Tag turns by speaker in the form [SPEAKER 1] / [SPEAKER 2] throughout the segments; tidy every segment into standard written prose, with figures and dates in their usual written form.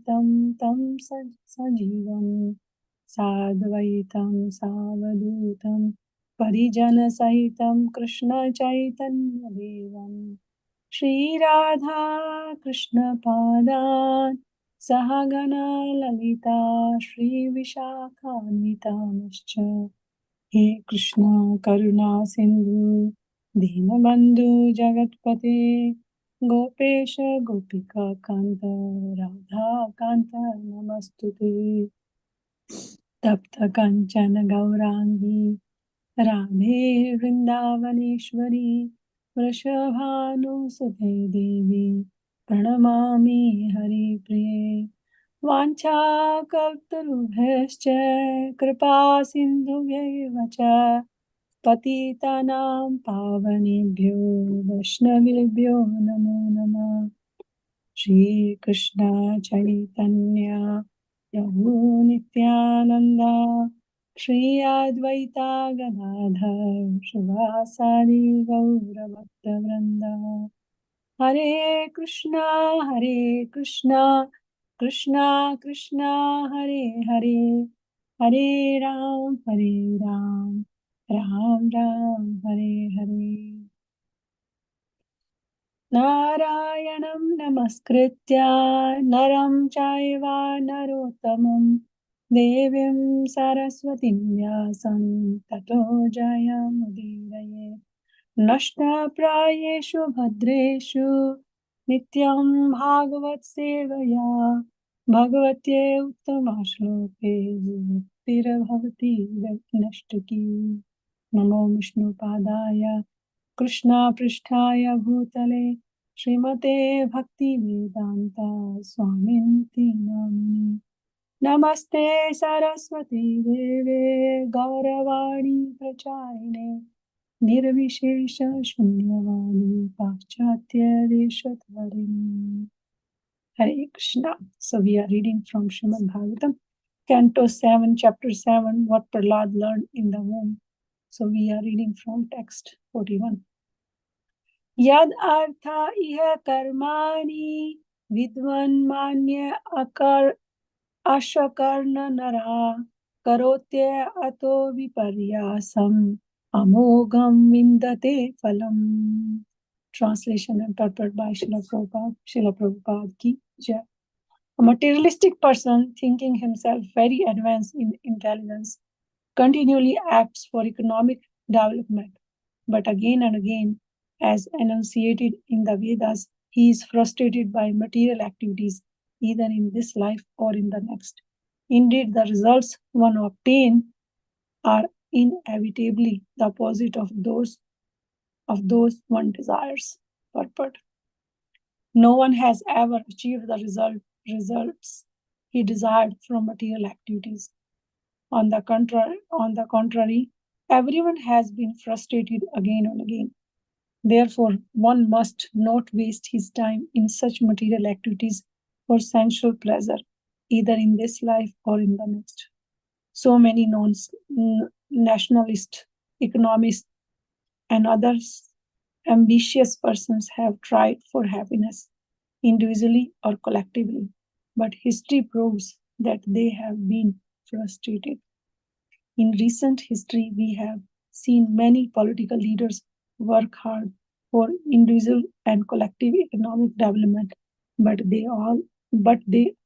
[SPEAKER 1] Advaitam Tam Sajivam Sadvaitam Savadutam Parijana Sahitam Krishna Chaitanya Devam Shri Radha Krishna Padan Sahagana Lalita Shri Vishakhanvitamscha He Krishna Karuna Sindhu Dinabandhu Jagatpate Gopesha Gopika Kanta Radha Kanta Namastute Tapta Kanchana Gaurangi Radhe Vrindavaneshwari Vrishabhanusute Devi Pranamami Hari Priye Vanchakaltarubhyascha Kripa Sindhubhyeva cha Patitanam Pavanebhyo Vaishnavibhyo Namo Namah Shri Krishna Chaitanya Prabhu Nityananda Shri Advaita Gadadhar Shivasari Gaura Bhakta Vrinda Hare Krishna Krishna Krishna Hare Hare Hare Ram Ram Ram Hare Hare Narayanam Namaskritya Naram Chaiva Narottamam Devim Saraswatim Vyasam Tato Jayamudiraye Nashta Prayeshu Bhadreshu Nityam Bhagavat Sevaya Bhagavatye Uttama Shloke Tirabhavati Nashtaki Namo Vishnu Padaya Krishna Pristhaya Bhutale Srimate Bhakti Vedanta Swaminti Namini Namaste Saraswati Deve Gauravani Pracharine Nirvishesha Shunyavadi Paschatya Deshatharini Hare Krishna. So we are reading from Srimad Bhagavatam, Canto 7, Chapter 7, what Prahlad learned in the womb. So we are reading from text 41. Yad artha iha karmani vidvan manya akar ashakarna nara karotya ato viparyasam amogam vindate phalam. Translation and purport by Srila Prabhupada. Srila Prabhupada ki jai. A materialistic person thinking himself very advanced in intelligence continually acts for economic development, but again and again, as enunciated in the Vedas, he is frustrated by material activities either in this life or in the next. Indeed, the results one obtains are inevitably the opposite of those one desires. Purport. No one has ever achieved the results he desired from material activities. On the contrary, everyone has been frustrated again and again. Therefore, one must not waste his time in such material activities for sensual pleasure, either in this life or in the next. So many nationalists, economists, and others ambitious persons have tried for happiness, individually or collectively, but history proves that they have been frustrated. In recent history, we have seen many political leaders work hard for individual and collective economic development, but they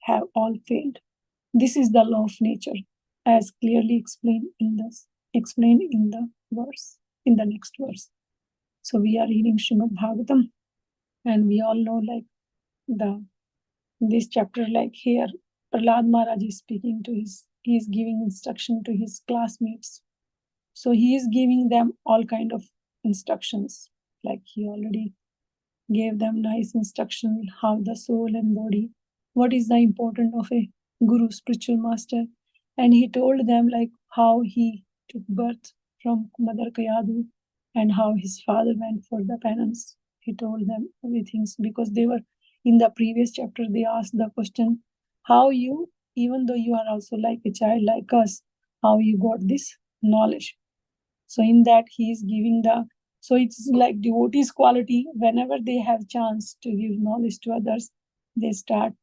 [SPEAKER 1] have all failed. This is the law of nature, as clearly explained in the next verse. So we are reading Srimad Bhagavatam, and we all know this chapter, here Prahlad Maharaj is speaking to he is giving instruction to his classmates. So he is giving them all kind of instructions, like he already gave them nice instruction how the soul and body, what is the importance of a guru, spiritual master, and he told them how he took birth from Mother Kayadu and how his father went for the penance. He told them everything because they were in the previous chapter. They asked the question, how you, even though you are also like a child like us, how you got this knowledge. So in that he is giving so it's like devotees quality. Whenever they have chance to give knowledge to others, they start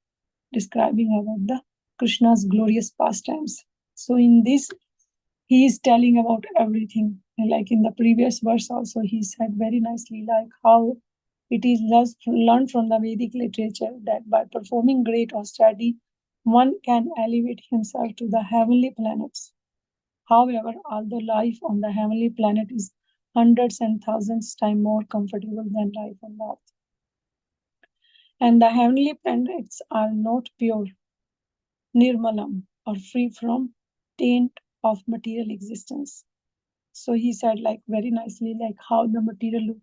[SPEAKER 1] describing about the Krishna's glorious pastimes. So in this, he is telling about everything. Like in the previous verse also, he said very nicely, like how it is just learned from the Vedic literature that by performing great austerity, one can elevate himself to the heavenly planets. However, although life on the heavenly planet is hundreds and thousands times more comfortable than life on the earth, and the heavenly planets are not pure, nirmalam, or free from taint of material existence. So he said, like very nicely, like how the material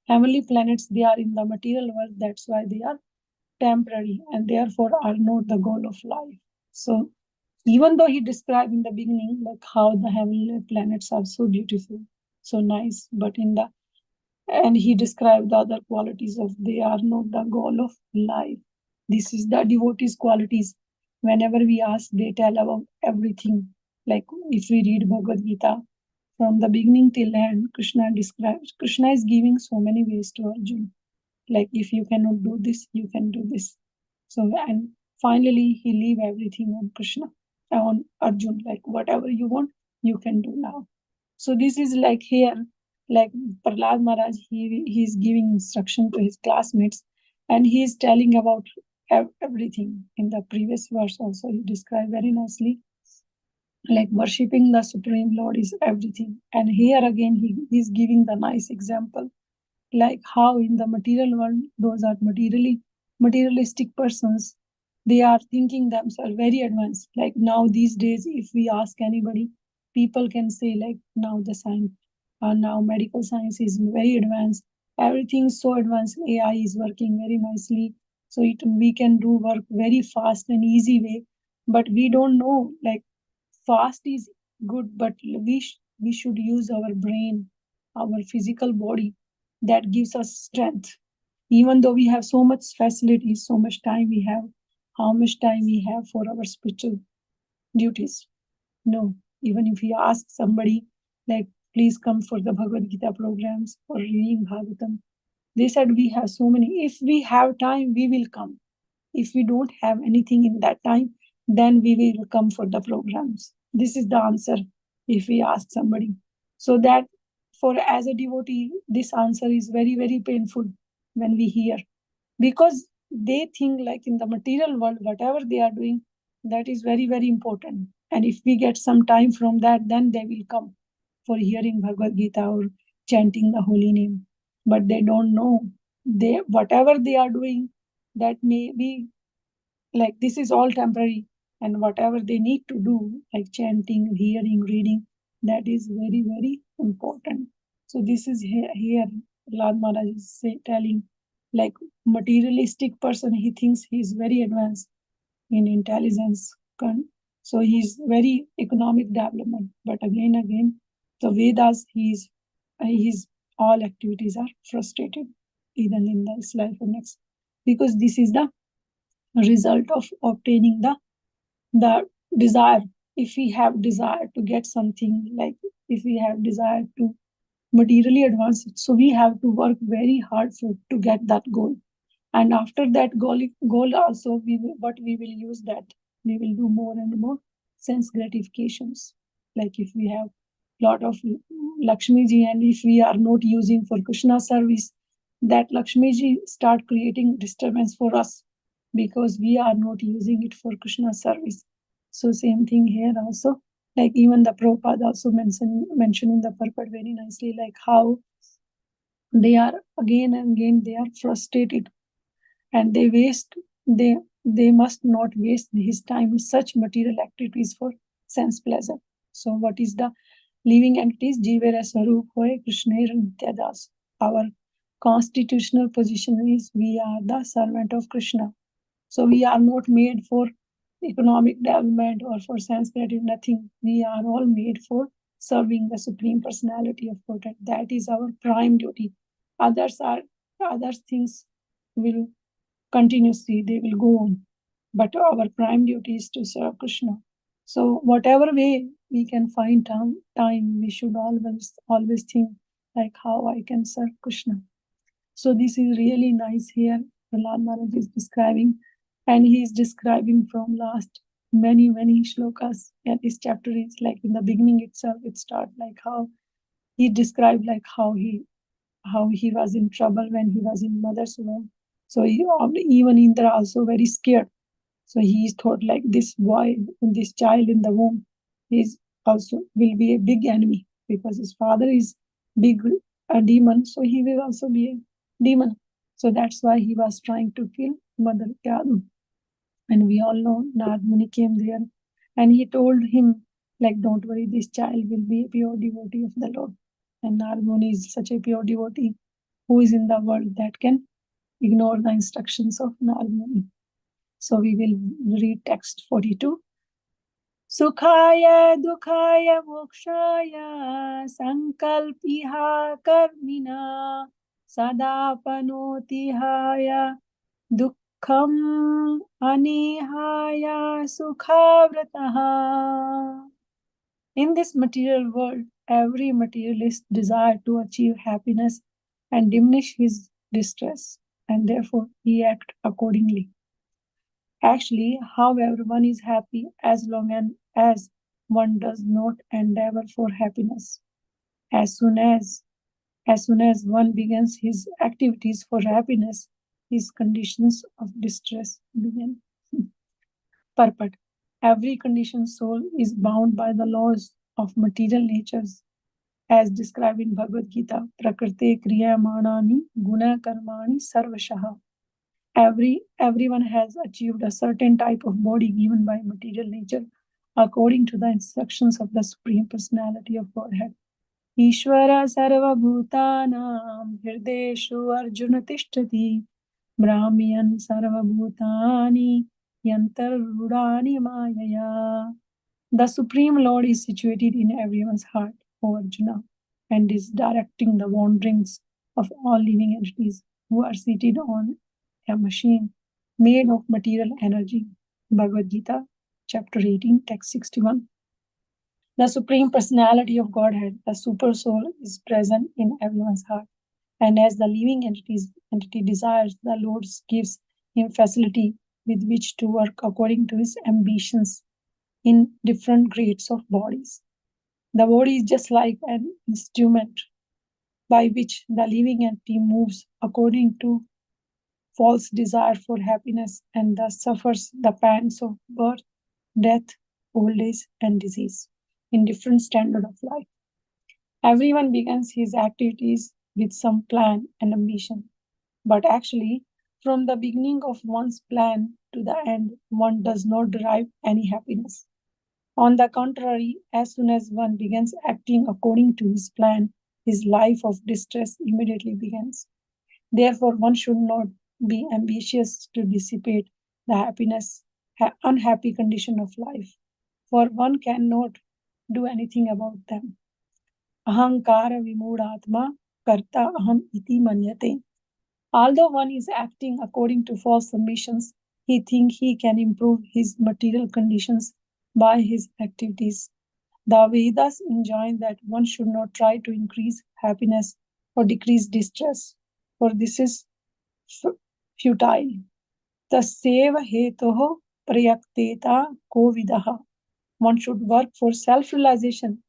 [SPEAKER 1] heavenly planets, they are in the material world, that's why they are temporary and therefore are not the goal of life. So even though he described in the beginning like how the heavenly planets are so beautiful, so nice, but in the and he described the other qualities of they are not the goal of life. This is the devotees' qualities. Whenever we ask, they tell about everything. Like if we read Bhagavad Gita from the beginning till end, Krishna describes. Krishna is giving so many ways to Arjuna. Like if you cannot do this, you can do this. So and finally he leave everything on Krishna, on Arjuna. Like whatever you want, you can do now. So this is like here, like Prahlad Maharaj, he is giving instruction to his classmates, and he is telling about everything. In the previous verse also, he described very nicely, like worshipping the Supreme Lord is everything. And here again, he is giving the nice example, like how in the material world, those are materialistic persons, they are thinking themselves very advanced. Like now these days, if we ask anybody, people can say like now the science, now medical science is very advanced, everything is so advanced, AI is working very nicely, so we can do work very fast and easy way. But we don't know, like fast is good, but we should use our brain, our physical body, that gives us strength. Even though we have so much facilities, so much time we have, how much time we have for our spiritual duties? No. Even if we ask somebody, like, please come for the Bhagavad Gita programs or reading Bhagavatam, they said we have so many. If we have time, we will come. If we don't have anything in that time, then we will come for the programs. This is the answer if we ask somebody. So that for as a devotee, this answer is very, very painful when we hear, because they think like in the material world, whatever they are doing, that is very, very important. And if we get some time from that, then they will come for hearing Bhagavad Gita or chanting the holy name. But they don't know, they whatever they are doing, that may be like this is all temporary, and whatever they need to do, like chanting, hearing, reading, that is very, very important. So this is here Lord Maharaj is telling, like materialistic person, he thinks he is very advanced in intelligence, so he's very economic development. But again, the Vedas, his all activities are frustrated, either in this life or next, because this is the result of obtaining the desire. If we have desire to get something, like if we have desire to materially advance it, so we have to work very hard to get that goal. And after that goal also, we will use that, we will do more and more sense gratifications. Like if we have lot of Lakshmi ji, and if we are not using for Krishna service, that Lakshmi ji start creating disturbance for us, because we are not using it for Krishna service. So same thing here also, like even the Prabhupada also mentioning the purport very nicely, like how they are again and again they are frustrated, and they must not waste his time in such material activities for sense pleasure. So what is the living entities? Jivera Swarup Hoy Krishna Nityadas. Our constitutional position is we are the servant of Krishna. So we are not made for economic development or for sense creative, nothing. We are all made for serving the Supreme Personality of Godhead. That is our prime duty. Other things will continuously, they will go on. But our prime duty is to serve Krishna. So whatever way we can find time, we should always think like how I can serve Krishna. So this is really nice here. Prahlad Maharaj is describing And he is describing from last many shlokas. And this chapter is like in the beginning itself, it starts like how he described like how he was in trouble when he was in mother's womb. So even Indra also very scared. So he thought like this boy, this child in the womb, is also will be a big enemy because his father is big a demon, so he will also be a demon. So that's why he was trying to kill Mother Yadu. And we all know Narad Muni came there and he told him, like, don't worry, this child will be a pure devotee of the Lord. And Narad Muni is such a pure devotee who is in the world that can ignore the instructions of Narad Muni. So we will read text 42. Sukhaya dukhaya mokshaya sankalpiha karmina sadapanotihaya dukham anihaya sukhavrataha. In this material world, every materialist desires to achieve happiness and diminish his distress, and therefore he acts accordingly. Actually, however, one is happy as long as one does not endeavor for happiness. As soon as one begins his activities for happiness, his conditions of distress begin. Purport. Every conditioned soul is bound by the laws of material natures, as described in Bhagavad Gita. Prakrite kriyamanani guna karmani sarvashaha. Everyone has achieved a certain type of body given by material nature according to the instructions of the Supreme Personality of Godhead. Ishvara sarva bhutanam hirdeshu arjuna tishtati brahmiyan sarva bhutani yantarudani mayaya. The Supreme Lord is situated in everyone's heart, O Arjuna, and is directing the wanderings of all living entities who are seated on a machine made of material energy. Bhagavad Gita, chapter 18, text 61. The Supreme Personality of Godhead, the Super Soul, is present in everyone's heart. And as the living entity desires, the Lord gives him facility with which to work according to his ambitions in different grades of bodies. The body is just like an instrument by which the living entity moves according to false desire for happiness and thus suffers the pangs of birth, death, old age, and disease in different standard of life. Everyone begins his activities with some plan and ambition, but actually, from the beginning of one's plan to the end, one does not derive any happiness. On the contrary, as soon as one begins acting according to his plan, his life of distress immediately begins. Therefore, one should not be ambitious to dissipate the unhappy condition of life, for one cannot do anything about them. Ahankara vimudatma karta aham iti manyate. Although one is acting according to false ambitions, he thinks he can improve his material conditions by his activities. The Vedas enjoin that one should not try to increase happiness or decrease distress, for this is futile. Taseva hetoho prayakteta kovidaha. One should work for self-realization,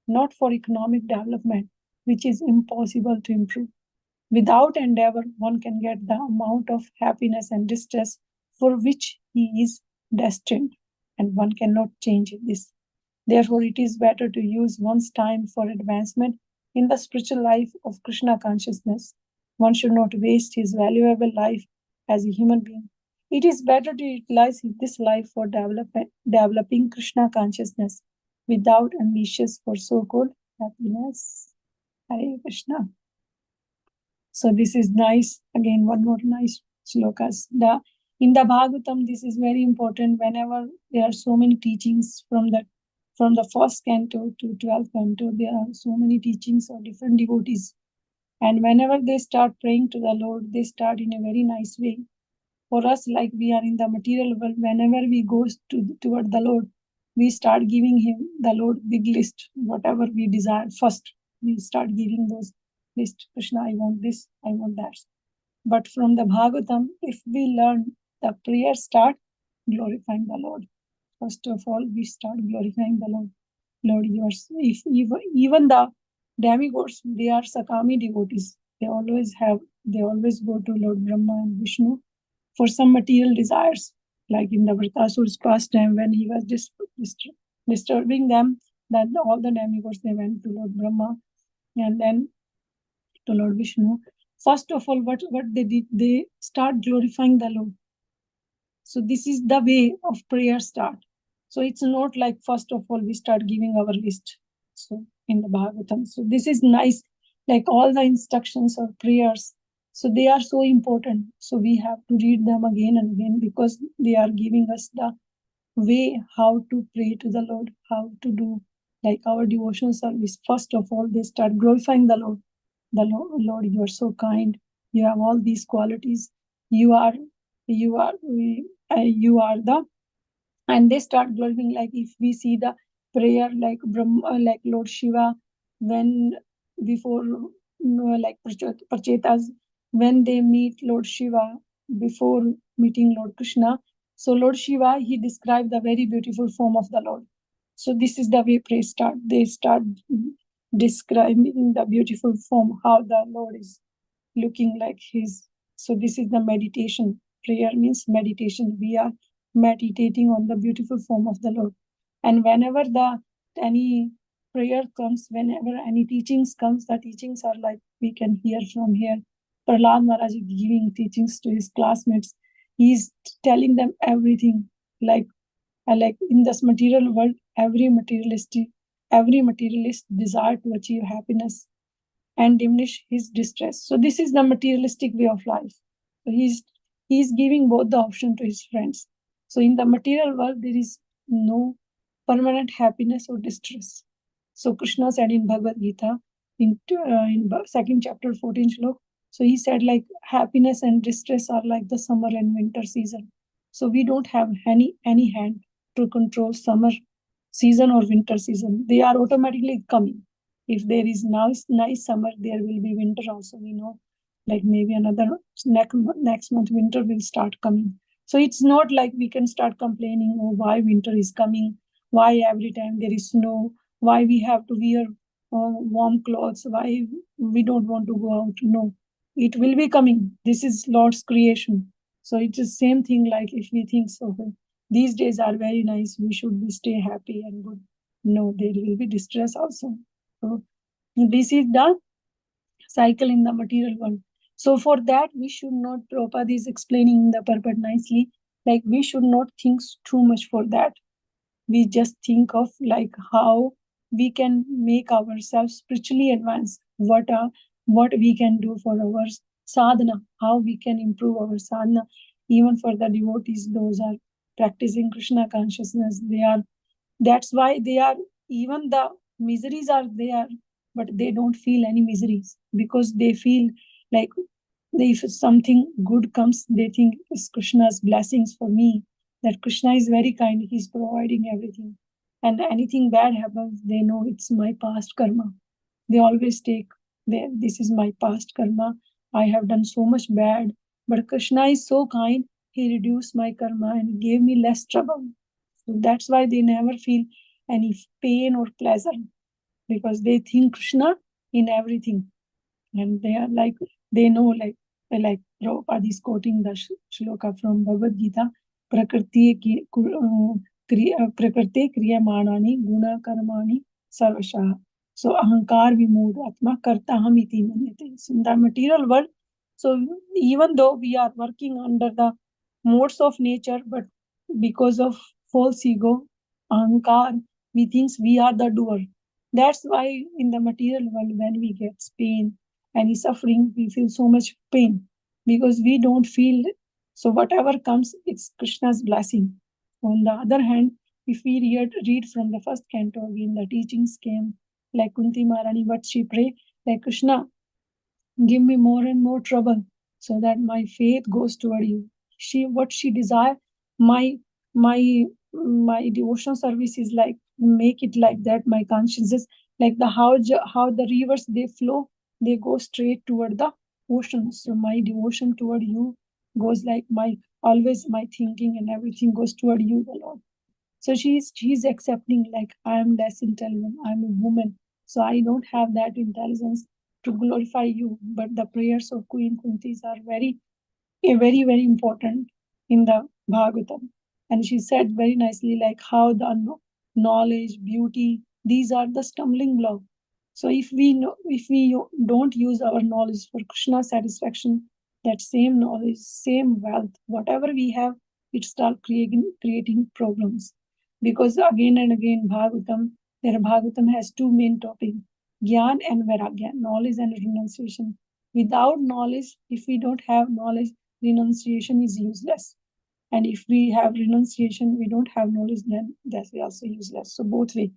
[SPEAKER 1] not for economic development, which is impossible to improve. Without endeavor, one can get the amount of happiness and distress for which he is destined, and one cannot change this. Therefore, it is better to use one's time for advancement in the spiritual life of Krishna consciousness. One should not waste his valuable life as a human being. It is better to utilize this life for developing Krishna consciousness without ambitious for so-called happiness. Hare Krishna. So this is nice. Again, one more nice shlokas. In the Bhagavatam, this is very important. Whenever there are so many teachings from the first canto to 12th canto, there are so many teachings of different devotees. And whenever they start praying to the Lord, they start in a very nice way. For us, like we are in the material world, whenever we go toward the Lord, we start giving him the Lord big list, whatever we desire first. We start giving those list. Krishna, I want this, I want that. But from the Bhagavatam, if we learn the prayer start glorifying the Lord. First of all, we start glorifying the Lord. Lord, yours. If even the demigods, they are Sakami devotees. They always go to Lord Brahma and Vishnu for some material desires. Like in the Vritasur's pastime, when he was disturbing them, that all the demigods, they went to Lord Brahma and then to Lord Vishnu. First of all, what they did, they start glorifying the Lord. So this is the way of prayer start. So it's not like first of all we start giving our list. So in the Bhagavatam. So this is nice, like all the instructions or prayers. So they are so important. So we have to read them again and again because they are giving us the way how to pray to the Lord, how to do like our devotion service. First of all, they start glorifying the Lord. The Lord, you are so kind. You have all these qualities. You are the, and they start glorifying. Like if we see the prayer like Brahma, like Lord Shiva, when before like Prachetas, when they meet Lord Shiva before meeting Lord Krishna. So Lord Shiva, he described the very beautiful form of the Lord. So this is the way prayer start. They start describing the beautiful form, how the Lord is looking like his. So this is the meditation. Prayer means meditation. We are meditating on the beautiful form of the Lord. And whenever any prayer comes, whenever any teachings comes, the teachings are like we can hear from here. Prahlad Maharaj is giving teachings to his classmates. He's telling them everything. Like in this material world, every materialist desire to achieve happiness and diminish his distress. So this is the materialistic way of life. So he's giving both the option to his friends. So in the material world, there is no permanent happiness or distress. So Krishna said in Bhagavad Gita, in second chapter, 14th shlok, so he said like happiness and distress are like the summer and winter season. So we don't have any hand to control summer season or winter season. They are automatically coming. If there is nice summer, there will be winter also. We know, like maybe another next month winter will start coming. So it's not like we can start complaining, oh, why winter is coming, why every time there is snow, why we have to wear warm clothes, why we don't want to go out. No, it will be coming. This is Lord's creation. So it's the same thing. Like if we think so, these days are very nice, we should be stay happy and good. No, there will be distress also. So this is the cycle in the material world. So for that, we should not, Prabhupada is explaining in the purport nicely, like we should not think too much for that. We just think of like how we can make ourselves spiritually advanced, what we can do for our sadhana, how we can improve our sadhana. Even for the devotees, those are practicing Krishna consciousness, that's why they are, even the miseries are there, but they don't feel any miseries because they feel like if something good comes, they think it's Krishna's blessings for me, that Krishna is very kind, he's providing everything. And anything bad happens, they know it's my past karma. They always take, this is my past karma. I have done so much bad, but Krishna is so kind, he reduced my karma and gave me less trouble. So that's why they never feel any pain or pleasure, because they think Krishna in everything. And they are like, they know, like Prabhupada is quoting the shloka from Bhagavad Gita, Prakriti kriyamanani guna karmani sarvasha. So ahankar vimud atma kartaham iti manyate. So in the material world, so even though we are working under the modes of nature, but because of false ego, ahankar, we think we are the doer. That's why in the material world, when we get pain, any suffering, we feel so much pain because we don't feel. So whatever comes, it's Krishna's blessing. On the other hand, if we read from the first canto again, the teachings came like Kunti Maharani, what she prayed, like Krishna, give me more and more trouble so that my faith goes toward you. What she desire, my devotional service is like, make it like that. My conscience is like how the rivers, they flow, they go straight toward the ocean. So my devotion toward you goes like my always my thinking and everything goes toward you, the Lord. So she's accepting, like, I am less intelligent, I'm a woman, so I don't have that intelligence to glorify you. But the prayers of Queen Kuntis are very important in the Bhagavatam. And she said very nicely, like how the knowledge, beauty, these are the stumbling block. So if we don't use our knowledge for Krishna satisfaction, that same knowledge, same wealth, whatever we have, it start creating problems. Because again and again, Bhagavatam has two main topics: Gyan and Vairagya, knowledge and renunciation. Without knowledge, if we don't have knowledge, renunciation is useless. And if we have renunciation, we don't have knowledge, then that's also useless. So both way.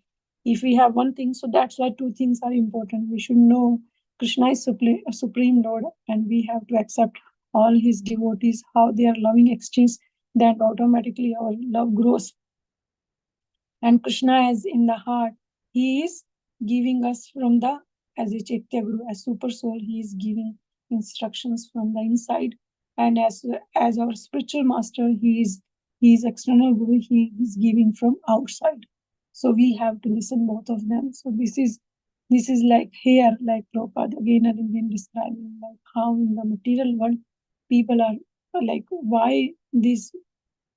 [SPEAKER 1] If we have one thing, so that's why two things are important. We should know Krishna is supreme Lord, and we have to accept all his devotees, how they are loving exchange, that automatically our love grows. And Krishna is in the heart. He is giving us from the, as a Chaitya Guru, as super soul, he is giving instructions from the inside. And as our spiritual master, he is external Guru, he is giving from outside. So we have to listen both of them. So this is like here, like Prabhupada again and again describing, like how in the material world people are like, why this.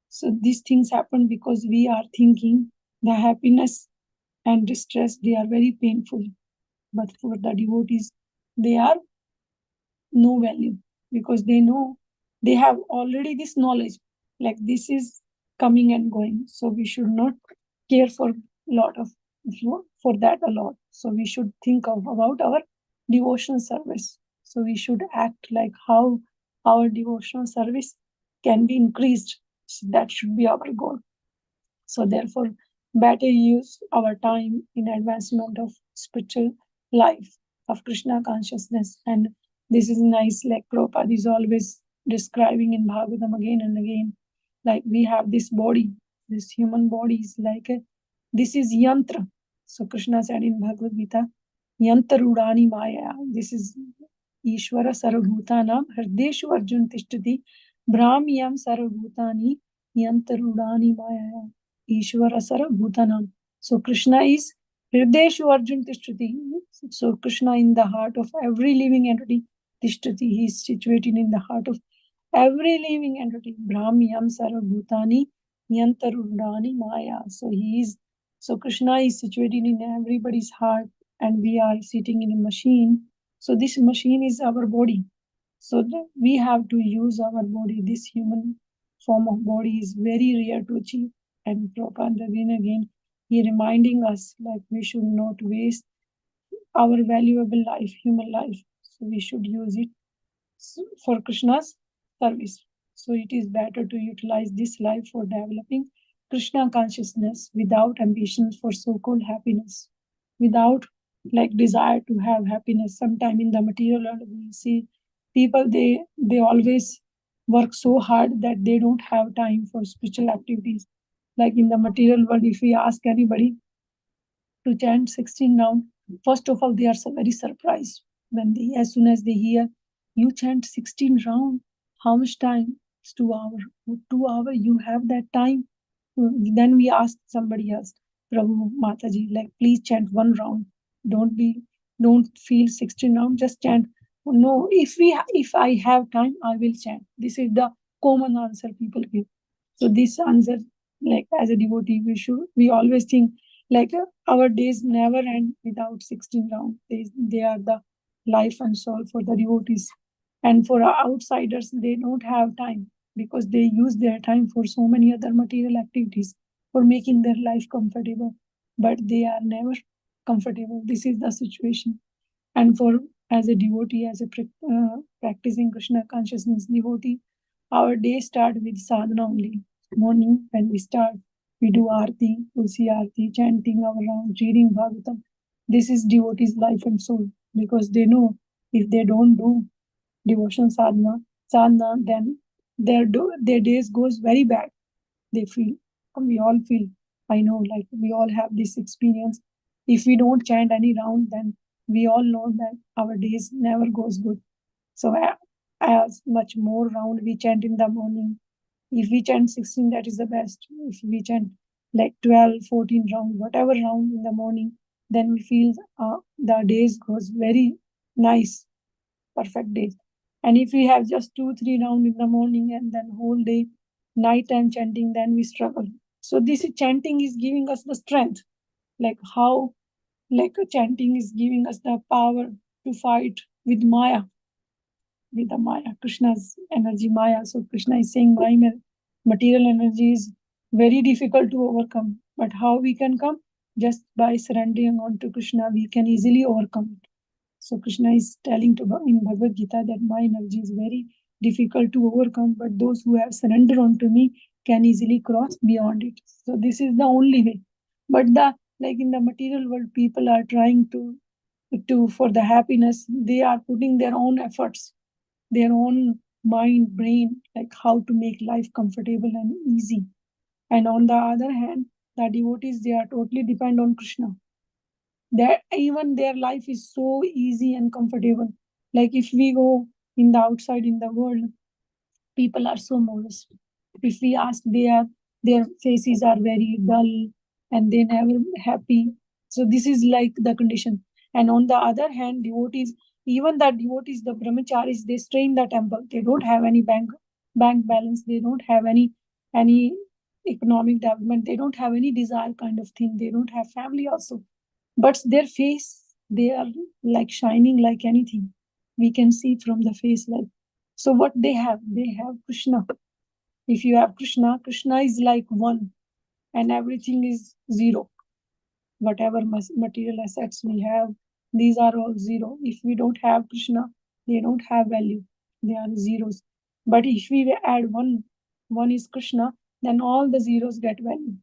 [SPEAKER 1] So these things happen because we are thinking the happiness and distress, they are very painful. But for the devotees, they are no value, because they know they have already this knowledge, like this is coming and going. So we should not care for lot of for that a lot. So we should think about our devotional service. So we should act like how our devotional service can be increased. So that should be our goal. So therefore, better use our time in advancement of spiritual life, of Krishna consciousness. And this is nice, like Prabhupada is always describing in Bhagavatam again and again. Like we have this body, this human body is like this is yantra. So Krishna said in Bhagavad Gita, yantra udani maya. This is Ishvara sarvabhutanam hrideshu arjun tishtati brahmiyam sarvabhutani yantarudani maya. Ishvara sarvabhutanam. So Krishna is hrideshu arjun tishtati. So Krishna in the heart of every living entity. Tishtati, he is situated in the heart of every living entity. Brahmiyam sarvabhutani yantarudani maya. So Krishna is situated in everybody's heart, and we are sitting in a machine. So this machine is our body. So we have to use our body. This human form of body is very rare to achieve. And Prabhupada again and again, he reminding us like we should not waste our valuable life, human life. So we should use it for Krishna's service. So it is better to utilize this life for developing Krishna consciousness without ambitions for so-called happiness, without like desire to have happiness. Sometime in the material world, we see people, they always work so hard that they don't have time for spiritual activities. Like in the material world, if we ask anybody to chant 16 rounds, first of all, they are very surprised when they, as soon as they hear you chant 16 rounds, how much time? It's 2 hours. 2 hours, you have that time? Then we ask somebody else, Prabhu Mataji, like please chant 1 round. Don't feel 16 rounds, just chant. No, if I have time, I will chant. This is the common answer people give. So this answer, like as a devotee, we always think like our days never end without 16 rounds. They are the life and soul for the devotees. And for outsiders, they don't have time because they use their time for so many other material activities for making their life comfortable. But they are never comfortable. This is the situation. And for as a devotee, as a practicing Krishna consciousness devotee, our day start with sadhana only. Morning when we start, we do arti, tulsi arti, chanting our round, reading Bhagavatam. This is devotee's life and soul, because they know if they don't do devotion sadhana, then their days goes very bad. They feel, we all feel, I know, like we all have this experience. If we don't chant any round, then we all know that our days never goes good. So as much more round we chant in the morning, If we chant 16, that is the best. If we chant like 12, 14 round, whatever round in the morning, then we feel the days goes very nice, perfect days. And if we have just 2, 3 round in the morning and then whole day nighttime chanting, then we struggle. So this chanting is giving us the strength, like how chanting is giving us the power to fight with Maya, with the Maya, Krishna's energy, Maya. So Krishna is saying, my material energy is very difficult to overcome. But how we can come? Just by surrendering on to Krishna, we can easily overcome it. So Krishna is telling to in Bhagavad Gita that my energy is very difficult to overcome, but those who have surrendered onto me can easily cross beyond it. So this is the only way. But in the material world, people are trying to for the happiness, they are putting their own efforts, their own mind, brain, like how to make life comfortable and easy. And on the other hand, the devotees, they are totally depend on Krishna. That even their life is so easy and comfortable. Like if we go in the outside in the world, people are so modest. If we ask, their faces are very dull and they never happy. So this is like the condition. And on the other hand, devotees, even the devotees, the brahmacharis, they stay in the temple. They don't have any bank balance. They don't have any economic development. They don't have any desire kind of thing. They don't have family also. But their face, they are like shining like anything. We can see from the face like. So what they have Krishna. If you have Krishna, Krishna is like one and everything is zero. Whatever material assets we have, these are all zero. If we don't have Krishna, they don't have value. They are zeros. But if we add one is Krishna, then all the zeros get value.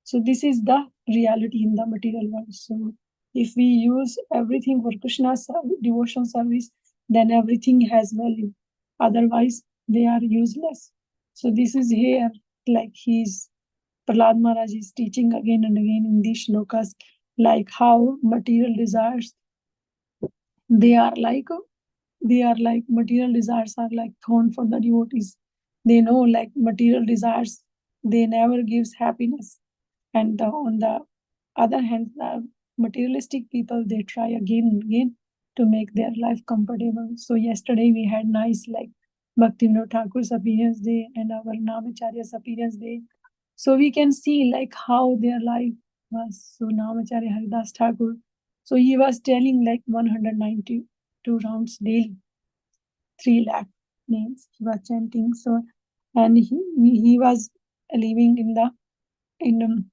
[SPEAKER 1] So this is the reality in the material world. So if we use everything for Krishna's devotion service, then everything has value. Otherwise, they are useless. So this is here, like Prahlad Maharaj is teaching again and again in these shlokas, like how material desires, they are like material desires are like thorn for the devotees. They know like material desires, they never gives happiness. And on the other hand, the materialistic people, they try again and again to make their life comfortable. So yesterday we had nice like Bhaktivinoda Thakur's appearance day and our Namacharya's appearance day. So we can see like how their life was. So Namacharya Haridas Thakur, so he was telling like 192 rounds daily, 3 lakh names he was chanting. So, and he was living in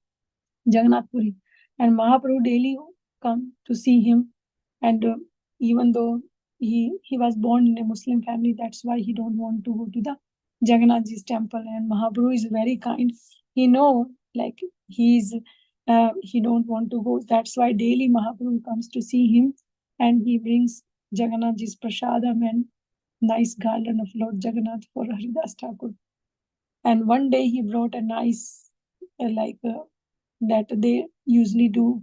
[SPEAKER 1] Jagannath Puri, and Mahaprabhu daily come to see him. And even though he was born in a Muslim family, that's why he don't want to go to the Jagannathji's temple. And Mahaprabhu is very kind. He know like he don't want to go. That's why daily Mahaprabhu comes to see him, and he brings Jagannathji's prasadam and nice garland of Lord Jagannath for Haridas Thakur. And one day he brought a nice that they usually do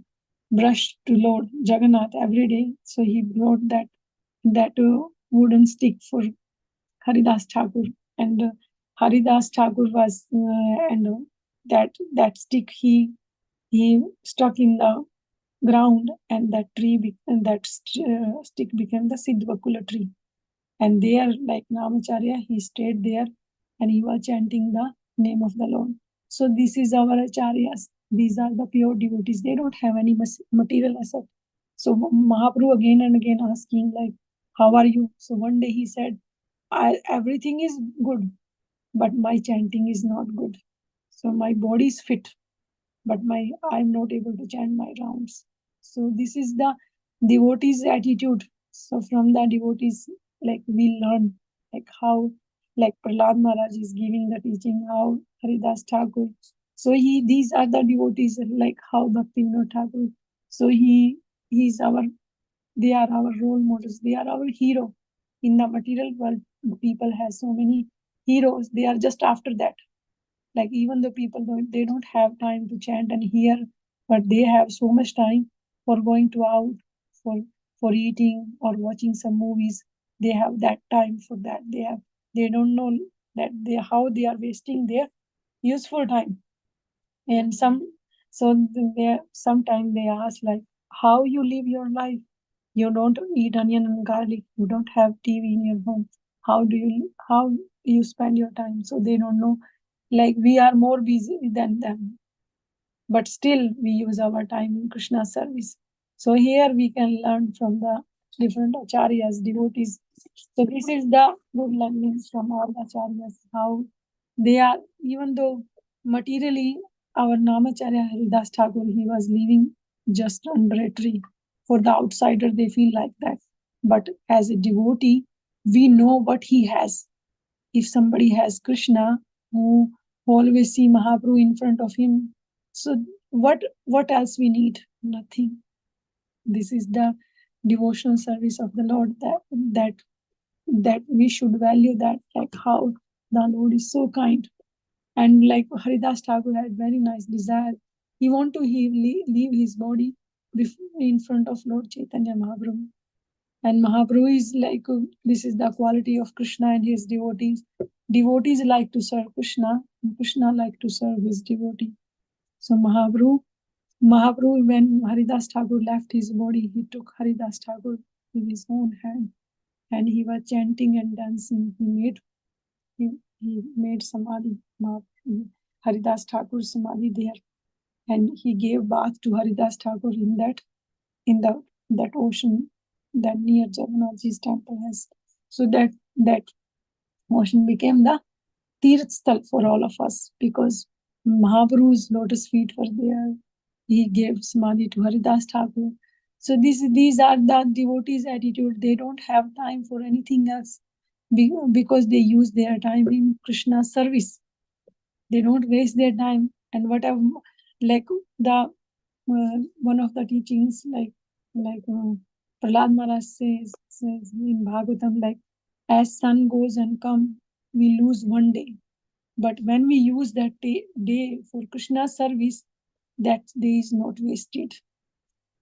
[SPEAKER 1] brush to Lord Jagannath every day. So he brought that wooden stick for Haridas Thakur, and Haridas Thakur was and that stick he stuck in the ground, and that stick became the Siddhvakula tree. And there, like Namacharya, he stayed there and he was chanting the name of the Lord. So this is our acharyas. These are the pure devotees. They don't have any material asset. So Mahaprabhu again and again asking like, how are you? So one day he said, everything is good, but my chanting is not good. So my body is fit, but I'm not able to chant my rounds. So this is the devotees' attitude. So from the devotees, like we learn like how like Prahlad Maharaj is giving the teaching, how Haridas Thakur. So these are the devotees, like how Bhaktivinoda Thakur. So he's they are our role models. They are our hero. In the material world, people have so many heroes. They are just after that. Like even the people they don't have time to chant and hear, but they have so much time for going to out, for for eating or watching some movies. They have that time for that. They don't know that how they are wasting their useful time. And sometimes they ask like, how you live your life? You don't eat onion and garlic. You don't have TV in your home. How you spend your time? So they don't know. Like we are more busy than them, but still we use our time in Krishna's service. So here we can learn from the different acharyas, devotees. So this is the good learnings from all the acharyas, how they are, even though materially our Namacharya Haridas Thakur, he was living just under a tree. For the outsider, they feel like that. But as a devotee, we know what he has. If somebody has Krishna, who always see Mahaprabhu in front of him, so what else we need? Nothing. This is the devotional service of the Lord, that we should value that, like how the Lord is so kind. And like Haridas Thakur had very nice desire. He want to leave his body in front of Lord Chaitanya Mahaprabhu. And Mahaprabhu is like, this is the quality of Krishna and his devotees. Devotees like to serve Krishna, and Krishna like to serve his devotee. So Mahaprabhu, when Haridas Thakur left his body, he took Haridas Thakur with his own hand, and he was chanting and dancing. He made samadhi, Haridas Thakur samadhi there, and he gave bath to Haridas Thakur in that ocean that near Jagannathji's temple has. So that ocean became the Tirth Sthal for all of us, because Mahaprabhu's lotus feet were there. He gave samadhi to Haridas Thakur. So these are the devotees' attitude. They don't have time for anything else because they use their time in Krishna's service. They don't waste their time. And whatever, like the one of the teachings, like Prahlad Maharaj says in Bhagavatam, like, as sun goes and comes, we lose one day. But when we use that day for Krishna's service, that day is not wasted.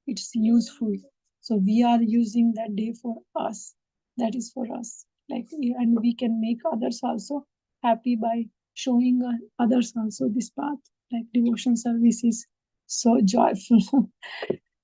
[SPEAKER 1] It's useful. So we are using that day for us. That is for us. Like, and we can make others also happy by showing others also this path. Like devotion service is so joyful.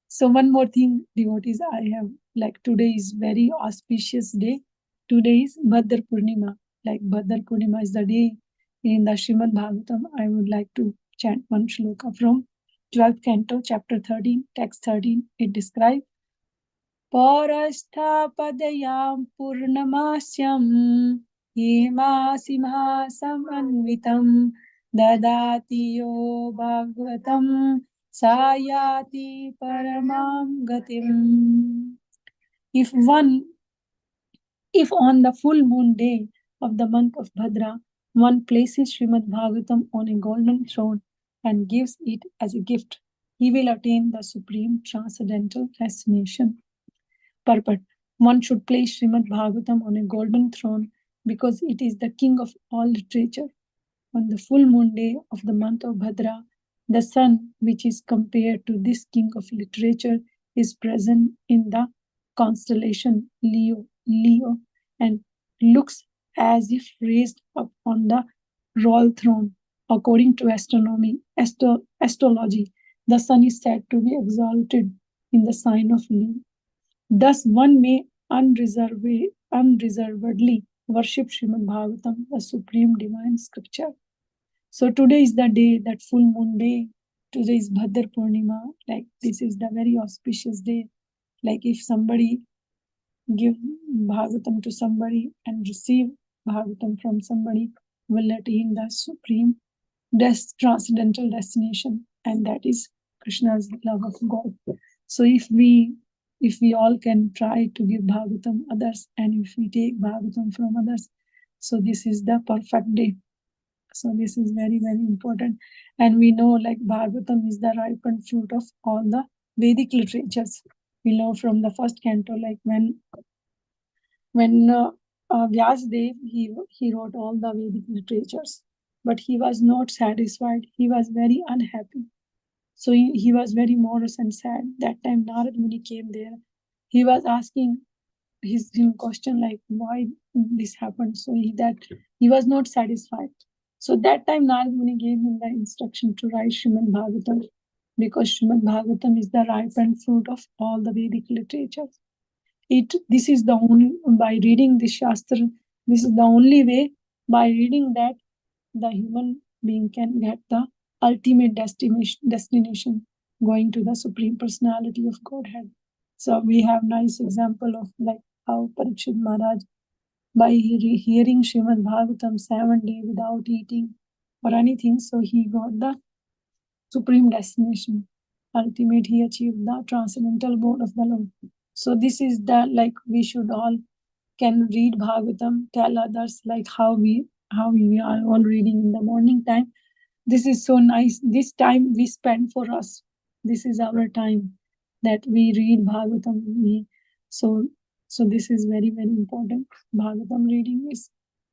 [SPEAKER 1] So one more thing, devotees, I have, like, today is very auspicious day. Today is Bhadra Purnima. Like Bhadra Purnima is the day in the Srimad Bhagavatam. I would like to chant one shloka from 12th canto, chapter 13, text 13. It describes Paurasthapadayam Purnamasyam Hemasimhasamanvitam Dadati yo Bhagavatam Sayati Paramam Gatim. If on the full moon day of the month of Bhadra, one places Srimad Bhagavatam on a golden throne and gives it as a gift, he will attain the supreme transcendental destination. Purport: one should place Srimad Bhagavatam on a golden throne because it is the king of all literature. On the full moon day of the month of Bhadra, the sun, which is compared to this king of literature, is present in the constellation Leo, and looks as if raised up on the royal throne. According to astrology, the sun is said to be exalted in the sign of Leo. Thus, one may unreservedly worship Srimad Bhagavatam, the supreme divine scripture. So today is the day, that full moon day. Today is Bhadra Purnima. Like, this is the very auspicious day. Like, if somebody give Bhagavatam to somebody and receive Bhagavatam from somebody, will attain the supreme transcendental destination, and that is Krishna's love of God. So if we all can try to give Bhagavatam others, and if we take Bhagavatam from others, so this is the perfect day. So this is very, very important. And we know, like, Bhagavatam is the ripened fruit of all the Vedic literatures. We know from the first canto, like when Vyasadev, he wrote all the Vedic literatures, but he was not satisfied. He was very unhappy. So he was very morose and sad. That time Narad Muni came there. He was asking, him question like why this happened. So he was not satisfied. So that time Narad Muni gave him the instruction to write Srimad Bhagavatam, because Srimad Bhagavatam is the ripened fruit of all the Vedic literature. This is the only, by reading this Shastra, this is the only way, by reading that the human being can get the ultimate destination, going to the Supreme Personality of Godhead. So we have nice example of like how Parikshit Maharaj, by hearing Srimad Bhagavatam 7 days without eating or anything, so he got the supreme destination. Ultimate, he achieved the transcendental abode of the Lord. So this is the, like, we should all can read Bhagavatam, tell others like how we are all reading in the morning time. This is so nice. This time we spend for us. This is our time that we read Bhagavatam. So this is very, very important. Bhagavatam reading is.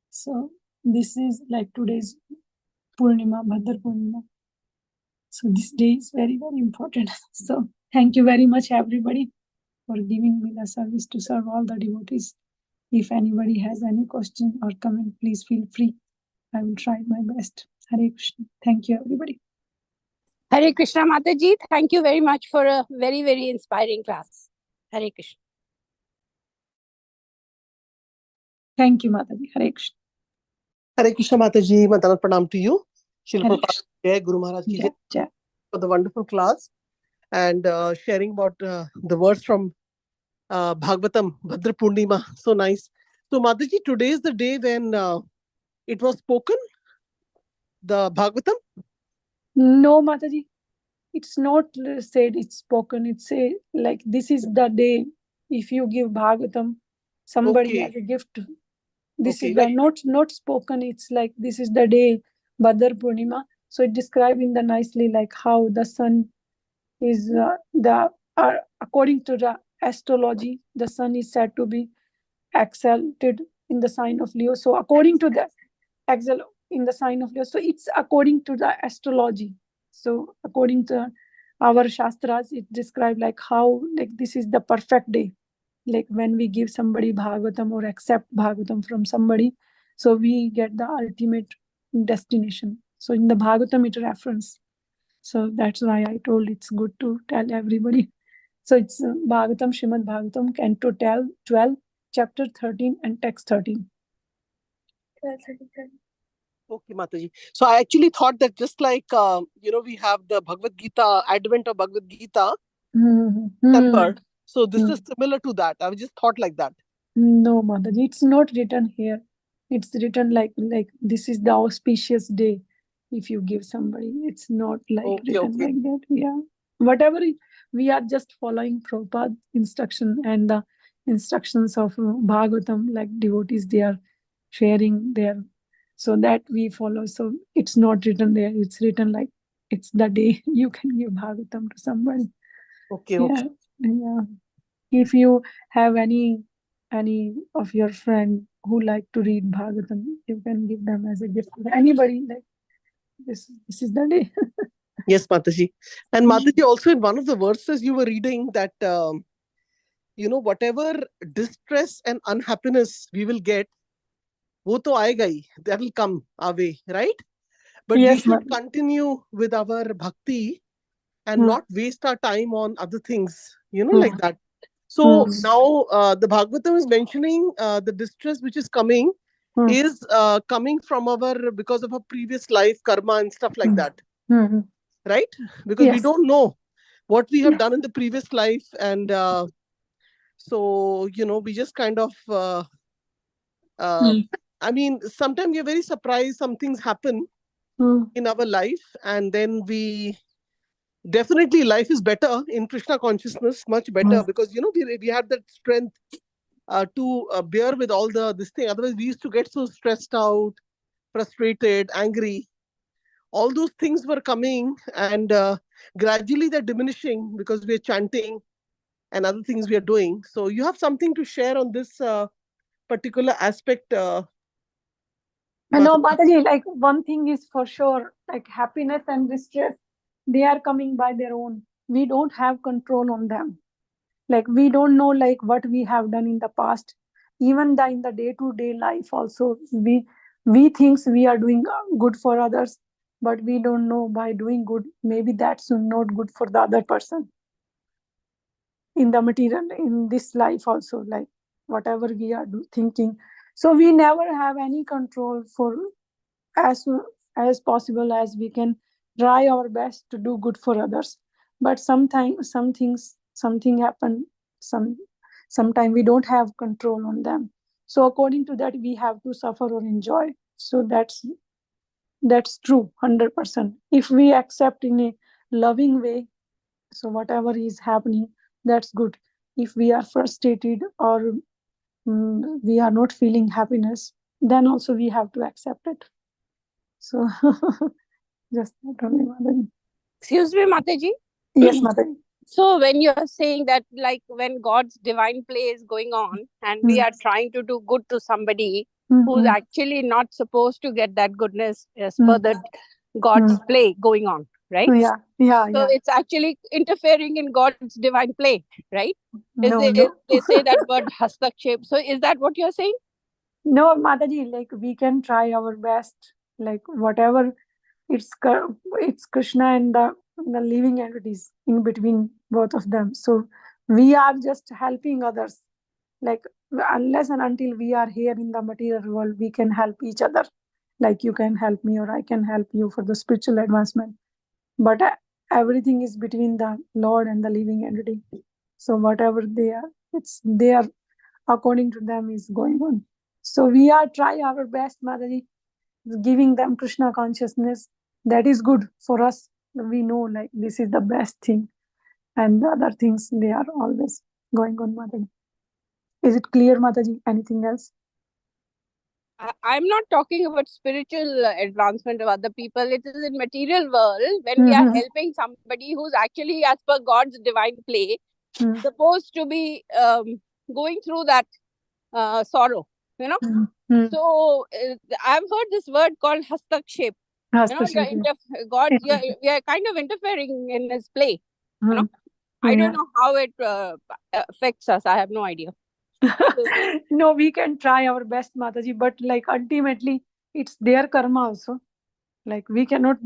[SPEAKER 1] So this is like today's Purnima, Bhadra Purnima. So this day is very, very important. So thank you very much, everybody, for giving me the service to serve all the devotees. If anybody has any question or comment, please feel free. I will try my best. Hare Krishna. Thank you, everybody.
[SPEAKER 2] Hare Krishna, Mataji. Thank you very much for a very, very inspiring class. Hare Krishna.
[SPEAKER 1] Thank you, Mataji. Hare Krishna.
[SPEAKER 3] Hare Krishna, Mataji. Mandanar pranam to you.
[SPEAKER 1] Hare
[SPEAKER 3] Shilpa
[SPEAKER 1] Krishna.
[SPEAKER 3] Jai Guru Maharaj ki
[SPEAKER 1] Jai,
[SPEAKER 3] jai,
[SPEAKER 1] jai.
[SPEAKER 3] for the wonderful class and sharing about the words from Bhagavatam, Bhadra Purnima. So nice. So Mataji, today is the day when it was spoken, the Bhagavatam?
[SPEAKER 1] No, Mataji. It's not said, it's spoken. It's say like this is the day. If you give Bhagavatam, somebody as a gift. This is the not spoken. It's like this is the day, Bhadra Purnima. So it described in the nicely like how the sun is according to the astrology, the sun is said to be exalted in the sign of Leo. So according to the exalt in the sign of Leo, so it's according to the astrology. So according to our Shastras, it described like how like this is the perfect day. Like when we give somebody Bhagavatam or accept Bhagavatam from somebody, so we get the ultimate destination. So in the Bhagavatam it reference. So that's why I told it's good to tell everybody. So it's Bhagavatam, Srimad Bhagavatam, Canto 12, Chapter 13 and Text 13.
[SPEAKER 3] Okay, Mataji. So I actually thought that just like, we have the Bhagavad Gita, Advent of Bhagavad Gita, September. So this is similar to that. I just thought like that.
[SPEAKER 1] No, Mataji, it's not written here. It's written like this is the auspicious day. If you give somebody, it's not like written like that. Yeah, whatever we are just following Prabhupada's instruction and the instructions of Bhagavatam, like devotees, they are sharing there, so that we follow. So it's not written there. It's written like it's the day you can give Bhagavatam to somebody. Yeah. If you have any of your friend who like to read Bhagavatam, you can give them as a gift. Anybody, like this is the day.
[SPEAKER 3] Yes, Mataji. And Mataji, also in one of the verses you were reading that, whatever distress and unhappiness we will get, wo to aayega hi, that will come our way, right? But we should continue with our bhakti and not waste our time on other things, like that. So now the Bhagavatam is mentioning the distress which is coming is coming from because of our previous life, karma and stuff like that. Right? Because we don't know what we have done in the previous life. And so, we just kind of, I mean, sometimes we're very surprised some things happen in our life. And then definitely life is better in Krishna consciousness, much better, because we have that strength to bear with all this thing. Otherwise, we used to get so stressed out, frustrated, angry. All those things were coming, and gradually they're diminishing because we're chanting and other things we are doing. So you have something to share on this particular aspect.
[SPEAKER 1] No, Mataji, like one thing is for sure, like happiness and distress, they are coming by their own. We don't have control on them. Like we don't know like what we have done in the past. Even in the day-to-day life also, we thinks we are doing good for others, but we don't know by doing good, maybe that's not good for the other person. In the material, in this life also, like whatever we are thinking, so we never have any control for as as possible as we can try our best to do good for others. But sometimes something happen, sometime we don't have control on them, so according to that we have to suffer or enjoy. So that's true 100%. If we accept in a loving way, so whatever is happening, that's good. If we are frustrated or we are not feeling happiness, then also we have to accept it. So just that only, Mataji.
[SPEAKER 2] Excuse me, Mataji.
[SPEAKER 1] Yes, Mataji.
[SPEAKER 2] So when you're saying that, like when God's divine play is going on and we are trying to do good to somebody who's actually not supposed to get that goodness as per the God's play going on, right?
[SPEAKER 1] Yeah.
[SPEAKER 2] So it's actually interfering in God's divine play, right?
[SPEAKER 1] No.
[SPEAKER 2] They say that word hastakshep. So is that what you're saying?
[SPEAKER 1] No, Mataji, like we can try our best, like whatever it's Krishna and the living entities in between both of them. So we are just helping others. Like unless and until we are here in the material world, we can help each other. Like you can help me or I can help you for the spiritual advancement. But everything is between the Lord and the living entity. So whatever they are according to them is going on. So we are try our best, Mataji, giving them Krishna consciousness. That is good for us. We know like this is the best thing, and the other things they are always going on, Mataji. Is it clear, Mataji? Anything else?
[SPEAKER 2] I'm not talking about spiritual advancement of other people. It is in material world when we are helping somebody who's actually, as per God's divine play, supposed to be going through that sorrow, you know. So I've heard this word called hastakshep. You know, God, we are kind of interfering in His play. You know, I don't know how it affects us. I have no idea.
[SPEAKER 1] No, we can try our best, Mataji, but like ultimately it's their karma also. Like we cannot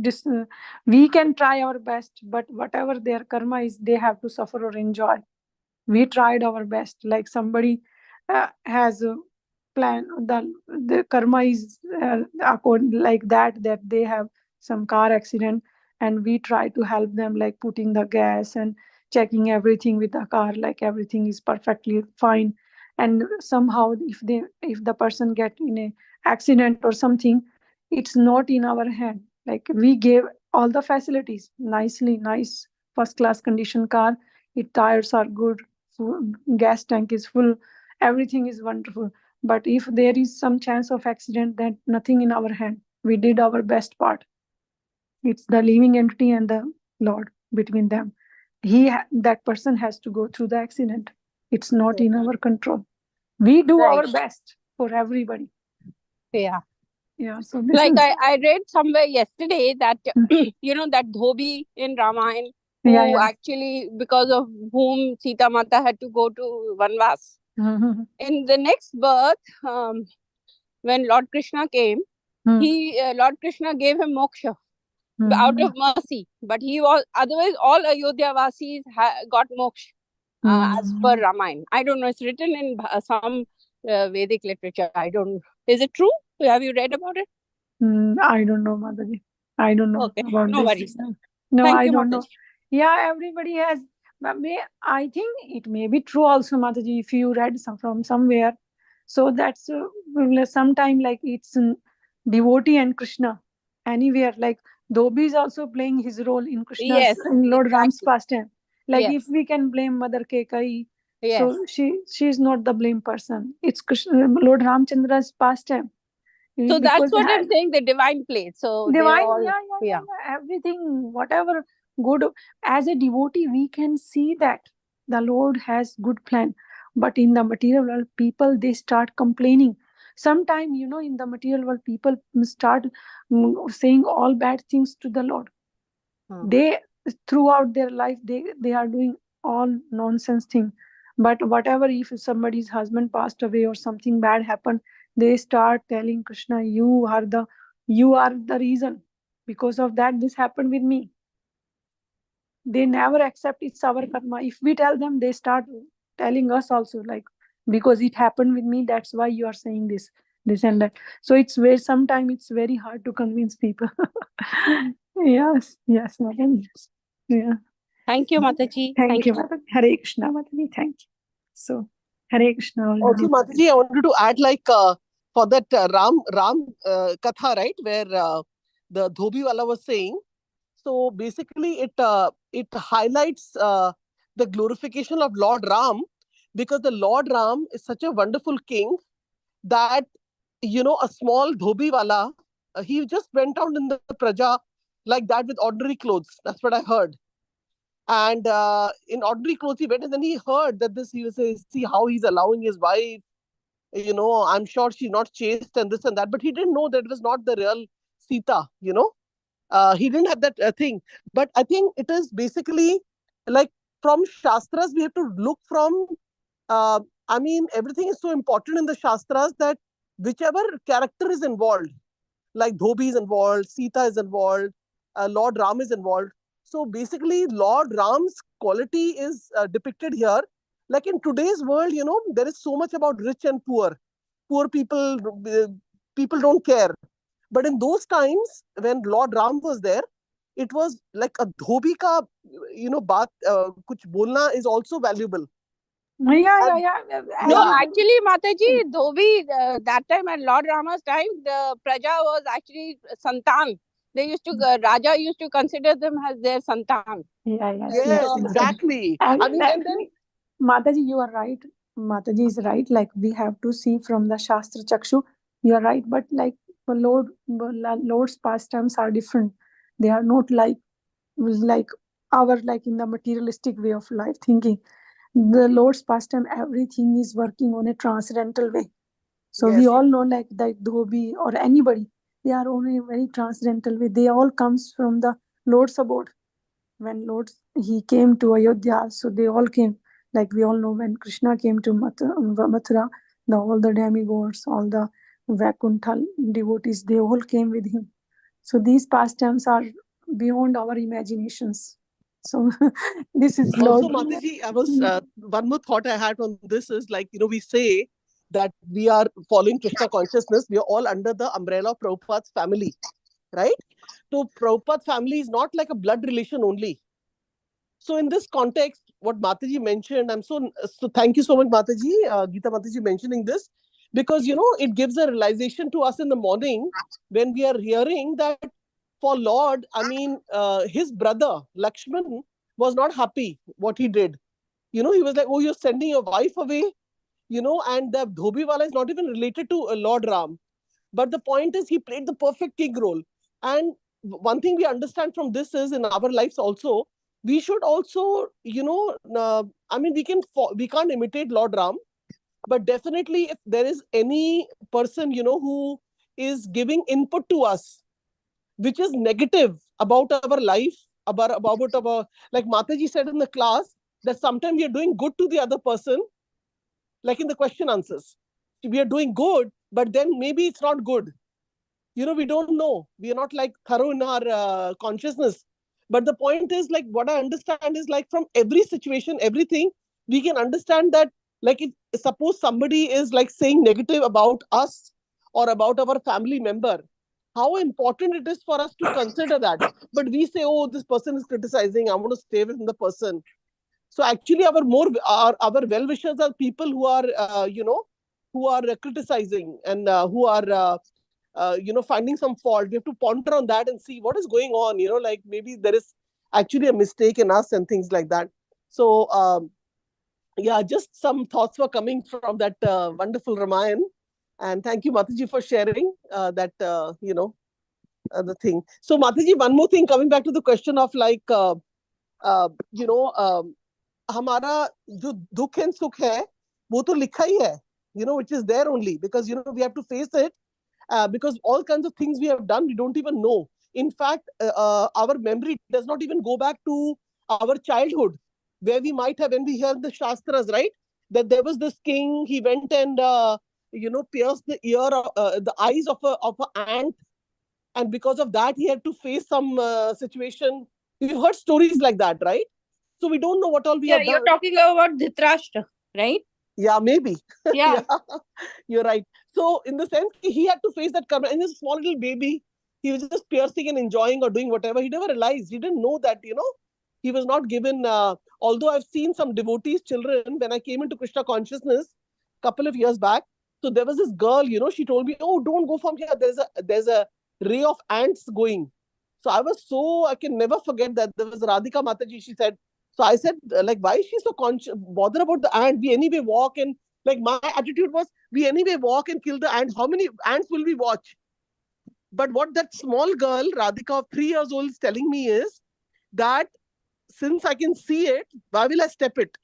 [SPEAKER 1] we can try our best, but whatever their karma is, they have to suffer or enjoy. We tried our best. Like somebody has a plan, the karma is like that they have some car accident, and we try to help them, like putting the gas and checking everything with the car, like everything is perfectly fine. And somehow if the person get in a accident or something, it's not in our hand. Like we gave all the facilities, nice first class condition car, its tires are good, gas tank is full, everything is wonderful. But if there is some chance of accident, then nothing in our hand. We did our best part. It's the living entity and the Lord between them. That person has to go through the accident. It's not in our control. We do our best for everybody. Yeah, so this
[SPEAKER 2] like I read somewhere yesterday that you know that Dhobi in Ramayana, who actually, because of whom Sita Mata had to go to Vanvas. In the next birth, when Lord Krishna came, Lord Krishna gave him moksha out of mercy, but he was otherwise all Ayodhya Vasis got moksha as per Ramayana. I don't know, it's written in some Vedic literature. I don't. Is it true? Have you read about it?
[SPEAKER 1] I don't know, Mataji. I don't know about
[SPEAKER 2] no
[SPEAKER 1] this.
[SPEAKER 2] Worries.
[SPEAKER 1] No,
[SPEAKER 2] Thank
[SPEAKER 1] I
[SPEAKER 2] you,
[SPEAKER 1] don't
[SPEAKER 2] Mataji.
[SPEAKER 1] know. Yeah, everybody has. But I think it may be true also, Mataji, if you read from somewhere. So that's sometime like it's devotee and Krishna. Anywhere, like Dhobi is also playing his role in Krishna's, in Lord Ram's pastime. Like if we can blame Mother Kekai, so she is not the blame person. It's Krishna, Lord Ramchandra's pastime.
[SPEAKER 2] So that's what I'm saying, the divine play. So
[SPEAKER 1] divine, yeah, everything, whatever good. As a devotee, we can see that the Lord has good plan. But in the material world, people, they start complaining. Sometime, in the material world, people start saying all bad things to the Lord. They, throughout their life, they are doing all nonsense thing. But whatever, if somebody's husband passed away or something bad happened, they start telling Krishna, you are the reason. Because of that, this happened with me. They never accept it's our karma. If we tell them, they start telling us also, like, because it happened with me, that's why you are saying this and that. So it's very, sometimes it's very hard to convince people. Yes, Mataji. Yeah.
[SPEAKER 2] Thank you, Mataji.
[SPEAKER 1] Thank you, Mataji. Hare Krishna, Mataji. Thank you. So, Hare Krishna.
[SPEAKER 3] Also, Mataji, I wanted to add, like, for that Ram Katha, right, where the Dhobi wala was saying. So basically, it highlights the glorification of Lord Ram, because the Lord Ram is such a wonderful king that, a small Dhobi wala, he just went out in the praja like that with ordinary clothes. That's what I heard. And in ordinary clothes he went, and then he heard that this, he was saying, see how he's allowing his wife, I'm sure she's not chaste and this and that, but he didn't know that it was not the real Sita. He didn't have that thing. But I think it is basically like, from Shastras we have to look from, everything is so important in the Shastras that whichever character is involved, like Dhobi is involved, Sita is involved, Lord Ram is involved. So basically, Lord Ram's quality is depicted here. Like in today's world, there is so much about rich and poor. Poor people, people don't care. But in those times, when Lord Ram was there, it was like a dhobi ka, baat, kuch bolna is also valuable.
[SPEAKER 1] Yeah.
[SPEAKER 2] No, actually, Mataji, Dhobi, that time at Lord Rama's time, the Praja was actually Santan. They used to, Raja used to consider them as their Santan.
[SPEAKER 1] Yes,
[SPEAKER 3] exactly.
[SPEAKER 1] And then Mataji, you are right. Mataji is right. Like, we have to see from the Shastra Chakshu. You are right. But like, Lord's pastimes are different. They are not like our, like in the materialistic way of life thinking. The Lord's pastime, everything is working on a transcendental way. So we all know, like that Dhobi or anybody, they are on a very transcendental way. They all comes from the Lord's abode. When he came to Ayodhya, so they all came. Like we all know, when Krishna came to Mathura, all the demigods, all the Vaikuntha devotees, they all came with him. So these pastimes are beyond our imaginations. So this is
[SPEAKER 3] also, Mataji, I was one more thought I had on this is, like, we say that we are following Krishna consciousness. We are all under the umbrella of Prabhupada's family, right? So Prabhupada's family is not like a blood relation only. So in this context, what Mataji mentioned, so thank you so much, Mataji, Geeta Mataji, mentioning this, because it gives a realization to us in the morning when we are hearing that for Lord, his brother Lakshman was not happy what he did. He was like, oh, you're sending your wife away, and the Dhobiwala is not even related to Lord Ram. But the point is, he played the perfect king role. And one thing we understand from this is, in our lives also, we should also, we can't imitate Lord Ram, but definitely if there is any person, who is giving input to us, which is negative about our life, about our, like Mataji said in the class, that sometimes we are doing good to the other person, like in the question answers. We are doing good, but then maybe it's not good. We don't know. We are not like thorough in our consciousness. But the point is, like, what I understand is, like, from every situation, everything, we can understand that, like, if suppose somebody is like saying negative about us or about our family member, how important it is for us to consider that. But we say, oh, this person is criticizing, I want to stay with the person. So actually, our well-wishers are people who are, who are criticizing and who are, finding some fault. We have to ponder on that and see what is going on, like maybe there is actually a mistake in us and things like that. So, just some thoughts were coming from that wonderful Ramayan. And thank you, Mataji, for sharing that, the thing. So, Mataji, one more thing, coming back to the question of, like, हमारा जो दुख and सुख है वो तो लिखा ही है, which is there only, because we have to face it, because all kinds of things we have done we don't even know. In fact, our memory does not even go back to our childhood, where we might have, when we hear the Shastras, right, that there was this king, he went and, pierced the eyes of an ant. And because of that, he had to face some situation. We've heard stories like that, right? So we don't know what all we have done.
[SPEAKER 2] You're talking about Dhritarashtra, right?
[SPEAKER 3] Yeah, maybe.
[SPEAKER 2] Yeah.
[SPEAKER 3] You're right. So in the sense, he had to face that karma. And he's a small little baby. He was just piercing and enjoying or doing whatever. He never realized. He didn't know that, he was not given. Although I've seen some devotees' children when I came into Krishna consciousness a couple of years back. So there was this girl, she told me, "Oh, don't go from here. There's a ray of ants going." So I can never forget that. There was Radhika Mataji, she said. So I said, why is she so bothered about the ant? We anyway walk, and my attitude was, we anyway walk and kill the ant. How many ants will we watch? But what that small girl, Radhika of 3 years old, is telling me is that since I can see it, why will I step it?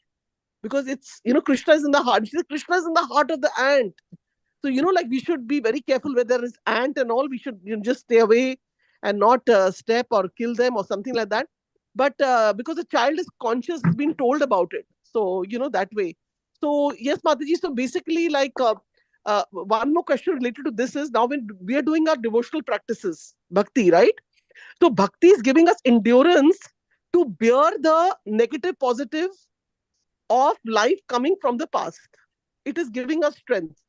[SPEAKER 3] Because it's, Krishna is in the heart. She said, Krishna is in the heart of the ant. So, we should be very careful where there is ant and all. We should just stay away and not step or kill them or something like that. But because the child is conscious, has been told about it. So, that way. So, yes, Mataji. So, basically, one more question related to this is, now when we are doing our devotional practices, bhakti, right? So, bhakti is giving us endurance to bear the negative, positive of life coming from the past. It is giving us strength,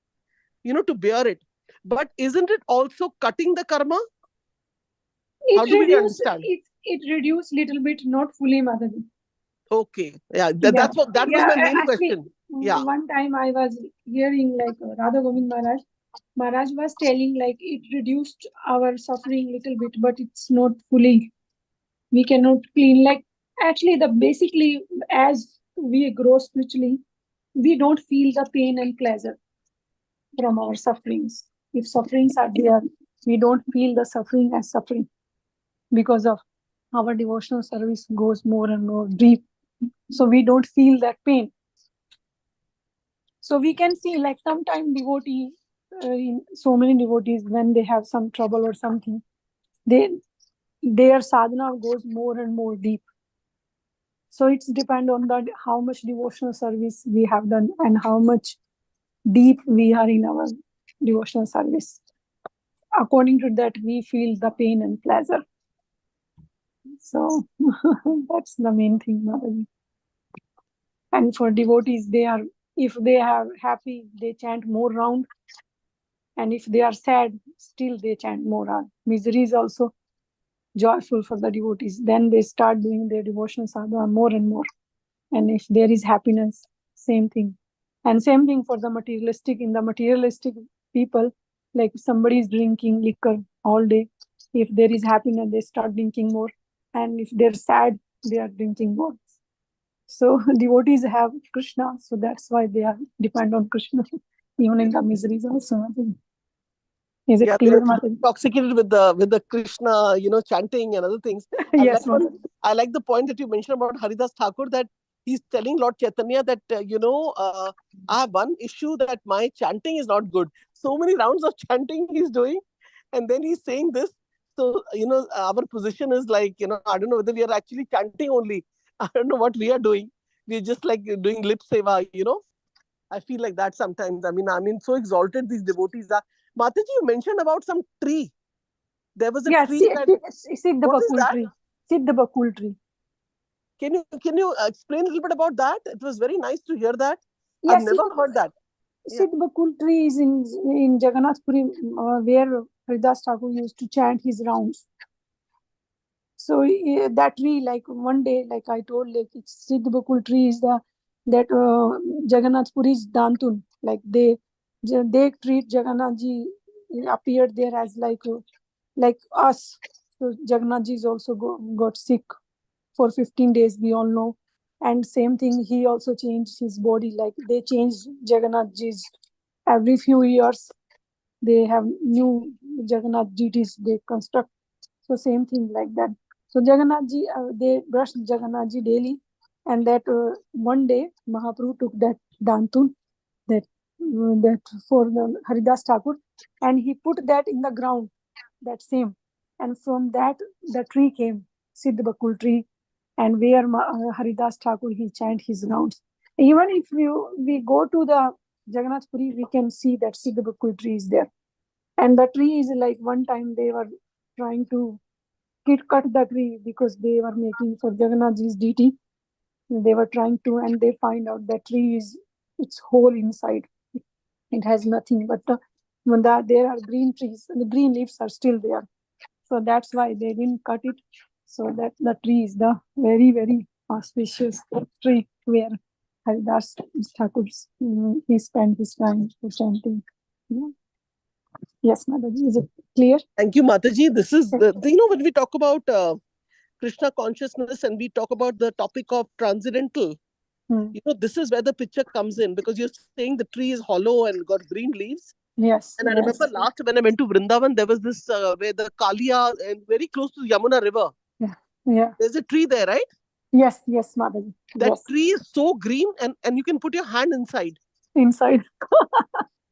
[SPEAKER 3] to bear it. But isn't it also cutting the karma? How do we understand?
[SPEAKER 1] It reduced little bit, not fully, Mataji.
[SPEAKER 3] Okay. Yeah, that was my main question. Yeah.
[SPEAKER 1] One time I was hearing Radha Govind Maharaj was telling it reduced our suffering little bit, but it's not fully. We cannot clean. Actually, basically, as we grow spiritually, we don't feel the pain and pleasure from our sufferings. If sufferings are there, we don't feel the suffering as suffering, because of our devotional service goes more and more deep. So we don't feel that pain. So we can see sometimes devotee, so many devotees, when they have some trouble or something, their sadhana goes more and more deep. So it's depend on how much devotional service we have done and how much deep we are in our devotional service. According to that, we feel the pain and pleasure. So that's the main thing, Mataji. And for devotees, if they are happy, they chant more round. And if they are sad, still they chant more round. Misery is also joyful for the devotees. Then they start doing their devotional sadhana more and more. And if there is happiness, same thing. And same thing for the materialistic. In the materialistic people, like somebody is drinking liquor all day. If there is happiness, they start drinking more. And if they're sad, they are drinking more. So devotees have Krishna, so that's why they are depend on Krishna, even in the miseries also. Is it clear, Mataji?
[SPEAKER 3] Intoxicated with the Krishna, chanting and other things.
[SPEAKER 1] Yes,
[SPEAKER 3] I like the point that you mentioned about Haridas Thakur, that he's telling Lord Chaitanya that, I have one issue, that my chanting is not good. So many rounds of chanting he's doing, and then he's saying this. So, our position is I don't know whether we are actually chanting only. I don't know what we are doing. We're just doing lip seva, I feel like that sometimes. I mean, so exalted these devotees are. Mataji, you mentioned about some tree. There was a tree that...
[SPEAKER 1] Siddha Bakul tree. Siddha Bakul tree.
[SPEAKER 3] Can you explain a little bit about that? It was very nice to hear that. Yes, I've never heard that.
[SPEAKER 1] Siddha Bakul tree is in Jagannath Puri, where Haridas Thakur used to chant his rounds. So that tree, one day, I told, it's Siddha Bakul tree is that Jagannath Puri's Dantun. They treat Jagannath Ji, appeared there as like us. So Jagannath Ji is also got sick for 15 days, we all know. And same thing, he also changed his body. They changed Jagannath Ji's every few years. They have new Jagannath deities they construct. So same thing like that. So Jagannath Ji, they brushed Jagannath Ji daily. And that one day, Mahaprabhu took that Dantun, that for the Haridas Thakur, and he put that in the ground, that same. And from that, the tree came, Siddha Bakul tree, and where Haridas Thakur, he chant his rounds. Even if we go to the Jagannath Puri, we can see that Siddha Bakul tree is there. And the tree is like, one time they were trying to cut the tree because they were making for Jagannath's deity. They were trying to, and they find out that tree is, it's whole inside. It has nothing but there are green trees, and the green leaves are still there. So that's why they didn't cut it. So that the tree is the very, very auspicious tree where Haridas Thakur, he spent his time for chanting. Yes, Mataji, is it clear?
[SPEAKER 3] Thank you, Mataji. This is when we talk about Krishna consciousness and we talk about the topic of transcendental, this is where the picture comes in, because you're saying the tree is hollow and got green leaves.
[SPEAKER 1] Yes.
[SPEAKER 3] And I remember last when I went to Vrindavan, there was this where the Kalia, and very close to Yamuna River.
[SPEAKER 1] Yeah.
[SPEAKER 3] There's a tree there, right?
[SPEAKER 1] Yes, Mataji.
[SPEAKER 3] That tree is so green, and you can put your hand inside.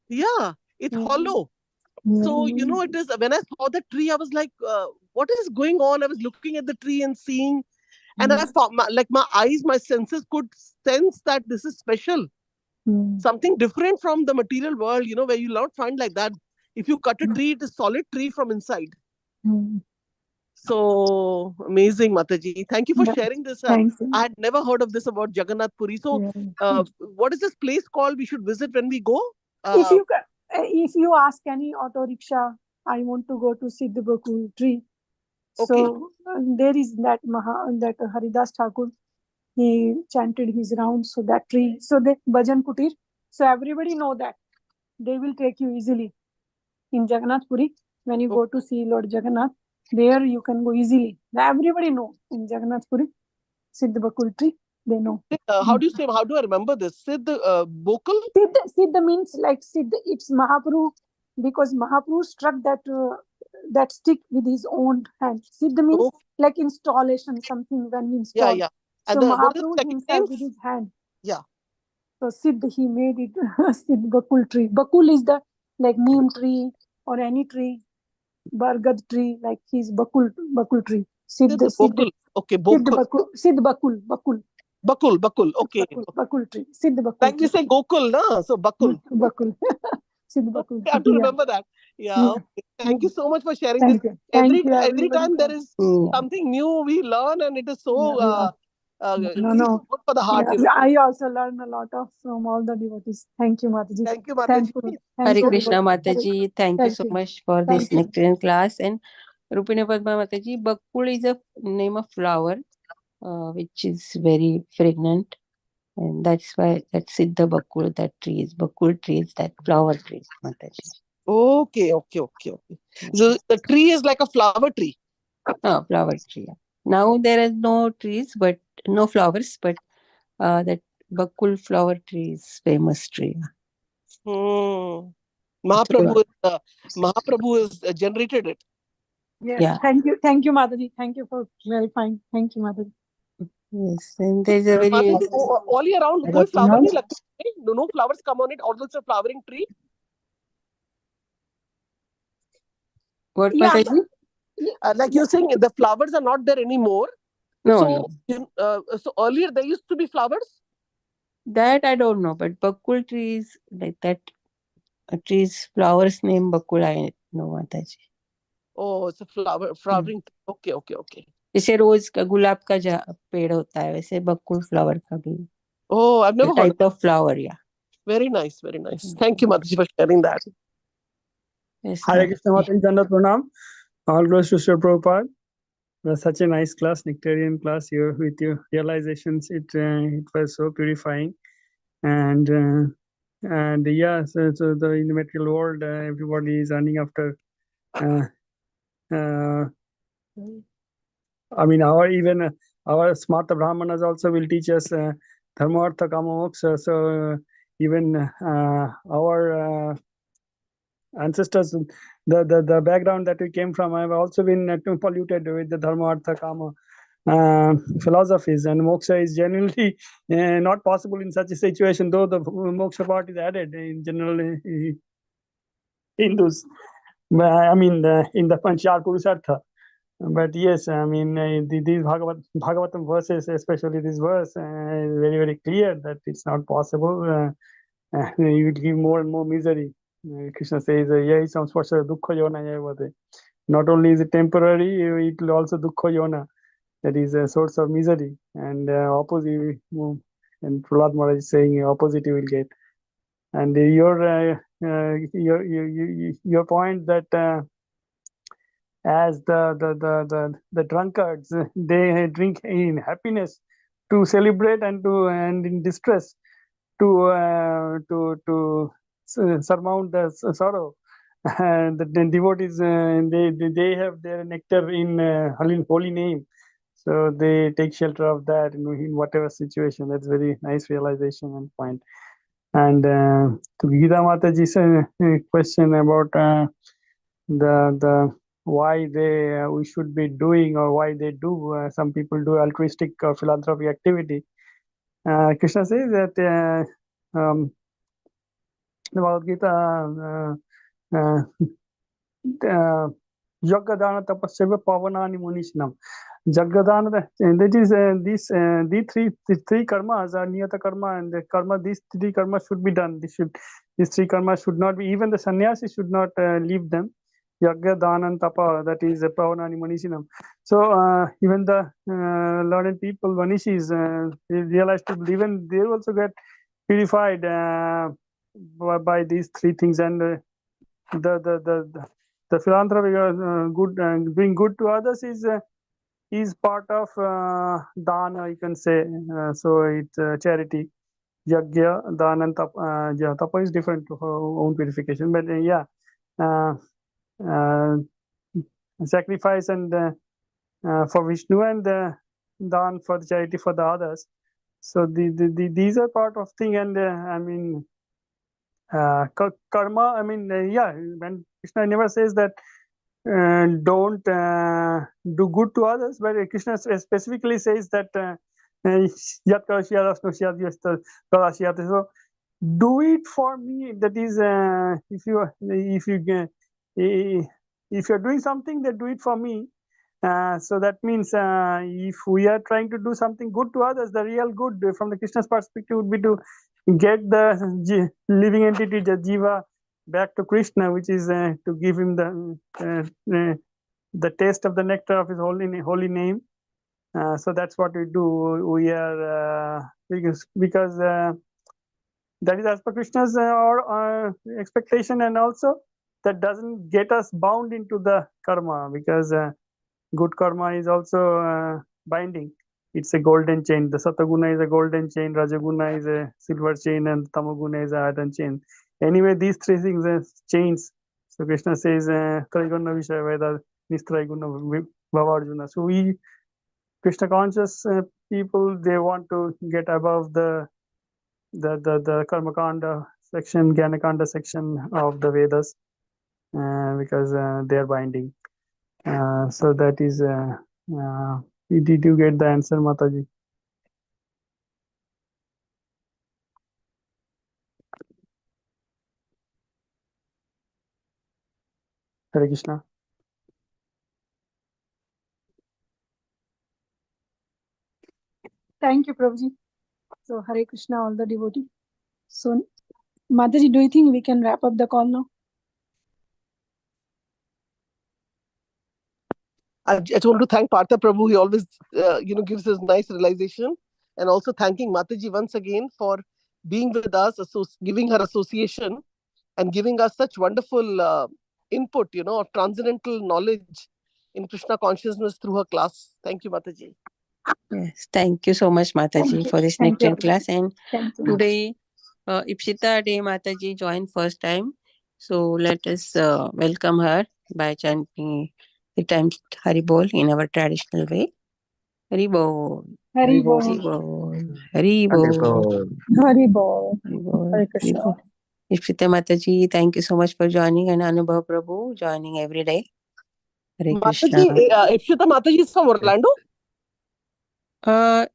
[SPEAKER 3] Yeah, it's hollow. So, it is, when I saw the tree, I was like, what is going on? I was looking at the tree and seeing, and I found, my eyes, my senses could sense that this is special. Something different from the material world, where you'll not find like that. If you cut a tree, it is solid tree from inside. So amazing, Mataji. Thank you for sharing this. I had never heard of this about Jagannath Puri. So what is this place called we should visit when we go?
[SPEAKER 1] If you ask any auto rickshaw, I want to go to Siddha Bakul tree. So there is that Haridas Thakur, he chanted his rounds. So that tree, so the Bhajan Kutir. So everybody know that. They will take you easily. In Jagannath Puri, when you go to see Lord Jagannath, there you can go easily. Everybody know in Jagannath Puri, Siddha Bakul tree, they know.
[SPEAKER 3] How do you say, how do I remember this? Siddha Bakul?
[SPEAKER 1] Siddha means like Siddha, it's Mahaprabhu, because Mahaprabhu struck that stick with his own hand. Siddha means like installation, something when we install.
[SPEAKER 3] Yeah.
[SPEAKER 1] And so Mahaprabhu himself with his hand.
[SPEAKER 3] Yeah.
[SPEAKER 1] So Siddha, he made it Siddha Bakul tree. Bakul is the like neem tree or any tree. Bargad tree, like his Bakul tree.
[SPEAKER 3] Siddha Bakul. Okay,
[SPEAKER 1] Siddha Bakul.
[SPEAKER 3] Bakul. Okay.
[SPEAKER 1] Bakul tree. Siddha Bakul.
[SPEAKER 3] Like we say Gokul, na? So Bakul.
[SPEAKER 1] Siddha Bakul.
[SPEAKER 3] I have to remember that. Yeah. Okay. Thank you so much for sharing this. Every time there is something new we learn, and it is so
[SPEAKER 1] good
[SPEAKER 3] for the heart.
[SPEAKER 1] I also learn a lot from all the devotees. Thank you, Mataji.
[SPEAKER 3] Thank you, Mataji.
[SPEAKER 2] Hare Krishna, Mataji. Thank you so much for this nectarian class. And Rupina Padma Mataji, Bakul is a name of flower, which is very fragrant. And that's why that Siddha Bakul, that tree is Bakul tree, is that flower tree, Mataji.
[SPEAKER 3] Okay. So the tree is like a flower tree.
[SPEAKER 2] Flower tree. Yeah. Now there are no trees, but no flowers, but that Bakul flower tree is famous tree.
[SPEAKER 3] Mahaprabhu has generated it.
[SPEAKER 1] Yes. Yeah. Thank you, Mataji. Thank you for clarifying. Thank you, Mataji.
[SPEAKER 2] Yes, and there's a very
[SPEAKER 3] all year round. No flowers come on it. Although it's a flowering tree.
[SPEAKER 2] What, Mataji?
[SPEAKER 3] Like you're saying, the flowers are not there anymore.
[SPEAKER 2] No.
[SPEAKER 3] So earlier there used to be flowers.
[SPEAKER 2] That I don't know, but Bakul trees like that. Trees flowers name Bakul I know, Mataji.
[SPEAKER 3] Oh, it's a flowering. Okay.
[SPEAKER 2] जैसे रोज का गुलाब का पेड़ होता है वैसे बकुल flower का भी.
[SPEAKER 3] Oh, I've never heard
[SPEAKER 2] type of flower. Yeah.
[SPEAKER 3] Very nice. Thank you, Mataji, for sharing that.
[SPEAKER 2] Yes.
[SPEAKER 4] Hare Krishna, Mataji, Dandat Pranam. All glories to Srila Prabhupada. That's such a nice class, nectarian class here with your realizations. It was so purifying, and yeah. So in the material world, everybody is running after. I mean, our Smarta Brahmanas also will teach us Dharma, Artha, Kama, Moksha. So even our ancestors, the background that we came from, have also been polluted with the Dharma, Artha, Kama philosophies, and moksha is generally not possible in such a situation, though the moksha part is added in general Hindus. I mean, in the Panchar Purusartha. But yes, I mean, these Bhagavatam verses, especially this verse, is very, very clear that it's not possible. You will give more and more misery. Krishna says, "Yai samsparsha dukkha yona yavade." Not only is it temporary, it will also dukkha yona. That is a source of misery, and opposite. And Prahlad Maharaj is saying opposite you will get. And your point that as the drunkards, they drink in happiness to celebrate, and in distress to surmount the sorrow. And the devotees, they have their nectar in holy name, so they take shelter of that in whatever situation. That's very nice realization and point. And to Gita Mataji's question about the why we should be doing, or why they do, some people do altruistic or philanthropic activity. Krishna says that the Bhagavad Gita, Jagadana tapasya pavanani munishnam. Jagadana, that is these three karmas are niyata karma, and the karma, these three karmas should be done. These three karmas should not be, even the sannyasi should not leave them. Yagya, Dana, and Tapa, that is Pavanani Manishinam. So even the learned people, Vanishis, they realize people, even they also get purified by these three things. And the philanthropy, good, doing good to others is part of dana, you can say. So it's charity. Yagya, Dana, and Tapa. Yeah, Tapa is different to her own purification, but yeah. Sacrifice and for Vishnu, and dan for the charity for the others. So these are part of thing. And I mean, karma, I mean, yeah, when Krishna never says that don't do good to others, but Krishna specifically says that yat karasya rasnosyat yasta karasya. So do it for me. That is, if you're doing something, then do it for me. So that means if we are trying to do something good to others, the real good from the Krishna's perspective would be to get the living entity, the jiva, back to Krishna, which is to give him the taste of the nectar of his holy name. So that's what we do. We are because that is as per Krishna's expectation, and also that doesn't get us bound into the karma, because good karma is also binding. It's a golden chain. The Sataguna is a golden chain, Rajaguna is a silver chain, and Tamaguna is a iron chain. Anyway, these three things are chains. So Krishna says, Traiguna Vishaya Veda, Nistraiguna Bhavarjuna. So we, Krishna conscious people, they want to get above the Karma Kanda section, Jnana Kanda section of the Vedas, because they are binding. So that is, did you get the answer, Mataji? Hare Krishna.
[SPEAKER 1] Thank you, Prabhuji. So Hare Krishna, all the devotees. So Mataji, do you think we can wrap up the call now?
[SPEAKER 3] I just want to thank Partha Prabhu. He always, gives us nice realization, and also thanking Mataji once again for being with us, giving her association, and giving us such wonderful input, of transcendental knowledge in Krishna consciousness through her class. Thank you, Mataji.
[SPEAKER 2] Yes, thank you so much, Mataji, for this nectar class. And today, Ipshita Day Mataji joined first time. So let us welcome her by chanting the times Hari Bol in our traditional way. Hari Bol.
[SPEAKER 1] Hari Bol.
[SPEAKER 2] Hari Bol. Hari Bol.
[SPEAKER 1] Hari Bol.
[SPEAKER 2] Hari Bol.
[SPEAKER 1] Hare Krishna.
[SPEAKER 2] Ipshita Mataji, thank you so much for joining, and Anubhav Prabhu joining every day. Hare Krishna.
[SPEAKER 3] Mataji, Ipshita Mataji is from Orlando.
[SPEAKER 2] Hare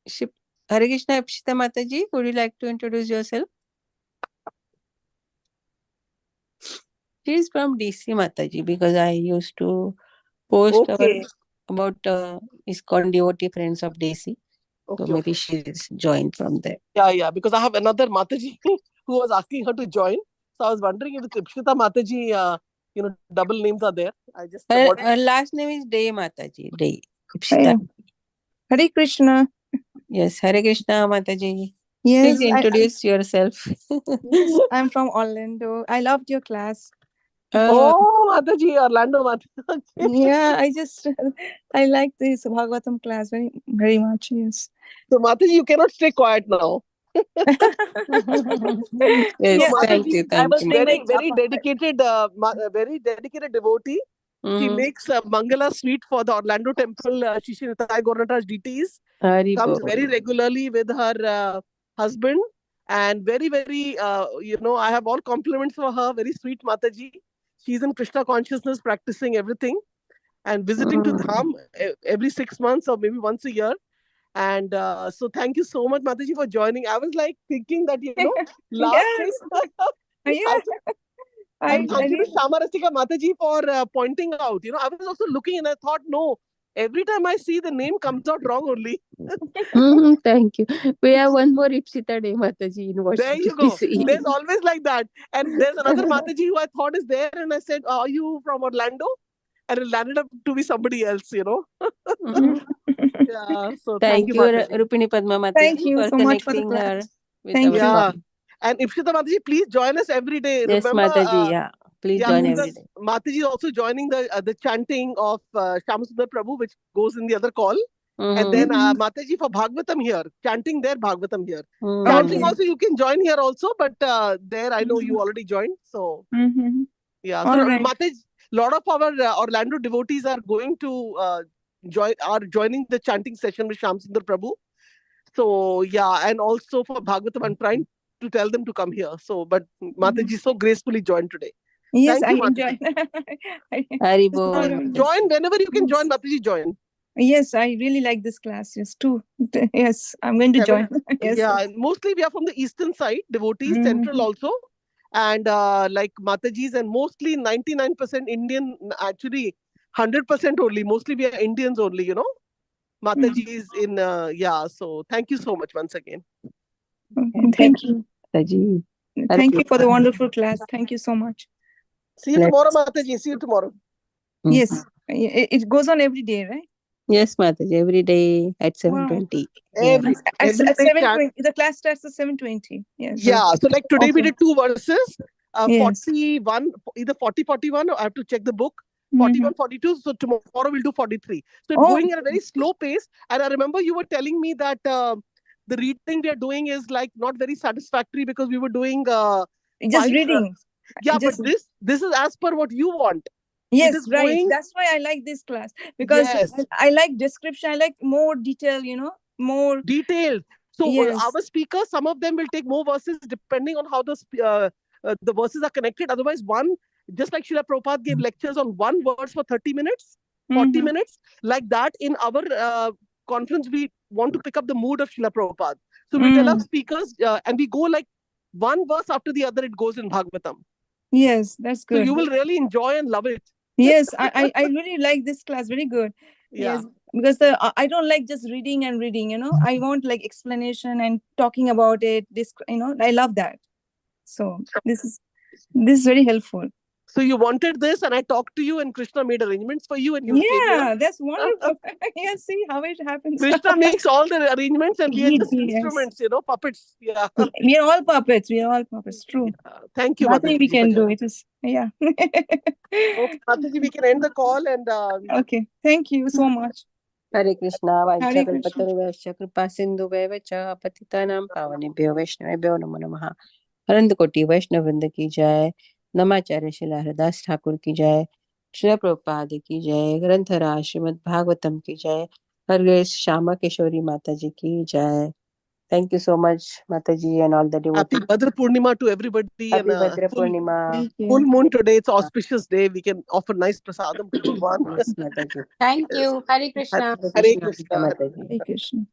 [SPEAKER 2] Krishna, Ipshita Mataji, would you like to introduce yourself? She is from Dasi, Mataji, because I used to
[SPEAKER 5] post
[SPEAKER 3] Okay.
[SPEAKER 5] about ISKCON devotee friends of Dasi. So
[SPEAKER 3] Okay.
[SPEAKER 5] maybe she's joined from there.
[SPEAKER 3] Yeah, because I have another Mataji who was asking her to join. So I was wondering if it's Ipshita Mataji, double names are there. I just
[SPEAKER 5] Her last name is Day Mataji. Day.
[SPEAKER 6] Hey. Hare Krishna.
[SPEAKER 5] Yes, Hare Krishna Mataji.
[SPEAKER 6] Yes,
[SPEAKER 5] Please introduce yourself.
[SPEAKER 6] Yes, I'm from Orlando. I loved your class.
[SPEAKER 3] Oh, Mataji, Orlando Mataji.
[SPEAKER 6] Yeah, I like this Bhagvatam class very, very much. Yes.
[SPEAKER 3] So Mataji, you cannot stay quiet now.
[SPEAKER 5] Yes,
[SPEAKER 6] Yeah,
[SPEAKER 5] thank you.
[SPEAKER 3] I was
[SPEAKER 5] Thank you.
[SPEAKER 3] very dedicated, very dedicated devotee. She makes Mangala sweet for the Orlando temple. Shishi Nitai Gauranatar's DTs. Comes very regularly with her husband. And very, very, I have all compliments for her. Very sweet Mataji. She's in Krishna consciousness, practicing everything. And visiting to Dham every 6 months or maybe once a year. And so thank you so much, Mataji, for joining. I was like thinking that, last
[SPEAKER 6] Yes.
[SPEAKER 3] yeah. And thank you to Shyama Rasika Mataji for pointing out. I was also looking and I thought, no, every time I see the name comes out wrong only.
[SPEAKER 5] Thank you. We have one more Ipsita Day Mataji in Washington.
[SPEAKER 3] There you go. There's always like that. And there's another Mataji who I thought is there. And I said, are you from Orlando? And it landed up to be somebody else, Yeah. So
[SPEAKER 5] thank you,
[SPEAKER 3] Mataji.
[SPEAKER 5] Rupini Padma Mataji,
[SPEAKER 6] Thank you
[SPEAKER 5] for
[SPEAKER 6] so much for the
[SPEAKER 5] connecting her
[SPEAKER 6] class.
[SPEAKER 5] with
[SPEAKER 6] Thank
[SPEAKER 5] our
[SPEAKER 6] you.
[SPEAKER 5] class.
[SPEAKER 3] And Ipshita Mataji, please join us every day.
[SPEAKER 5] Yes,
[SPEAKER 3] Remember,
[SPEAKER 5] Mataji, please join every day.
[SPEAKER 3] Mataji is also joining the chanting of Shyamasundar Prabhu, which goes in the other call. And then Mataji for Bhagvatam here, chanting there, Bhagvatam here. Chanting also, you can join here also, but there I know you already joined. So, yeah. So, Mataji, a lot of our Orlando devotees are going to joining the chanting session with Shyamasundar Prabhu. So, yeah. And also for Bhagvatam, I'm trying to tell them to come here. So, but Mataji so gracefully joined today.
[SPEAKER 6] Yes,
[SPEAKER 3] Thank you,
[SPEAKER 6] enjoy.
[SPEAKER 3] Join whenever you can join, Mataji, join.
[SPEAKER 6] Yes, I really like this class. Yes, too. Yes, I'm going to join. Yes.
[SPEAKER 3] Yeah, mostly we are from the eastern side, devotees, central also. And like Mataji's and mostly 99% Indian, actually 100% only. Mostly we are Indians only, Mataji's in, so thank you so much once again.
[SPEAKER 6] Thank you.
[SPEAKER 5] Mataji.
[SPEAKER 6] Thank you for the wonderful class. Thank you so much.
[SPEAKER 3] See you tomorrow, Mataji. See you tomorrow.
[SPEAKER 6] Yes, it goes on every day, right?
[SPEAKER 5] Yes, Mataji, every day at 7:20.
[SPEAKER 3] Every
[SPEAKER 6] At
[SPEAKER 3] day
[SPEAKER 6] 7:20. The class starts at 7:20. Yes.
[SPEAKER 3] Yeah, so like today we did 2 verses,
[SPEAKER 6] Yes.
[SPEAKER 3] 41, either 40, 41, or I have to check the book, 41, 42. So tomorrow we'll do 43. So it's going at a very slow pace. And I remember you were telling me that the reading we are doing is like not very satisfactory because we were doing
[SPEAKER 6] just reading.
[SPEAKER 3] But this is as per what you want.
[SPEAKER 6] Yes, right. That's why I like this class, because I like description. I like more detail, more
[SPEAKER 3] detailed. So our speakers, some of them will take more verses depending on how the verses are connected. Otherwise, just like Srila Prabhupada gave lectures on one verse for 30 minutes, 40 minutes, like that in our conference, we want to pick up the mood of Srila Prabhupada. So we tell our speakers and we go like one verse after the other, it goes in Bhagavatam.
[SPEAKER 6] Yes, that's good.
[SPEAKER 3] So you will really enjoy and love it.
[SPEAKER 6] Yes, I really like this class. Very good.
[SPEAKER 3] Yeah.
[SPEAKER 6] Yes, because I don't like just reading. I want like explanation and talking about it. I love that. So this is very helpful.
[SPEAKER 3] So you wanted this, and I talked to you, and Krishna made arrangements for you, and you came here.
[SPEAKER 6] That's wonderful. Yeah, see how it happens.
[SPEAKER 3] Krishna makes all the arrangements, and we are just instruments, puppets. Yeah.
[SPEAKER 6] We are all puppets. True.
[SPEAKER 3] Yeah. Thank you,
[SPEAKER 6] Nothing
[SPEAKER 3] Mataji,
[SPEAKER 6] we can do. It is,
[SPEAKER 3] Okay, Mataji, we can end the call and.
[SPEAKER 6] Okay. Thank you so much.
[SPEAKER 5] Hare Krishna,
[SPEAKER 6] Hare Krishna.
[SPEAKER 5] Vanchakalpataruvasya kripa sindhu vacha patitanam pavanebhyo vaishnavebhyo namo namaha. अनंत कोटि वैष्णव वृंद की जय, नमाचार्य शिला हरदास ठाकुर की जय, श्रील प्रभुपाद की जय, ग्रंथराज श्रीमद् भागवतम की जय, हर ग्रेस श्यामा किशोरी माता जी की जय. Thank you so much, Mataji, and all the devotees.
[SPEAKER 3] Happy Bhadra Purnima to everybody.
[SPEAKER 5] Happy Bhadra Purnima.
[SPEAKER 3] Full moon today. It's auspicious day. We can offer nice prasadam to Bhagwan.
[SPEAKER 5] Yes, Mataji.
[SPEAKER 2] Thank you. Hare Krishna.
[SPEAKER 3] Hare Krishna.
[SPEAKER 5] Mataji.
[SPEAKER 6] Hare Krishna.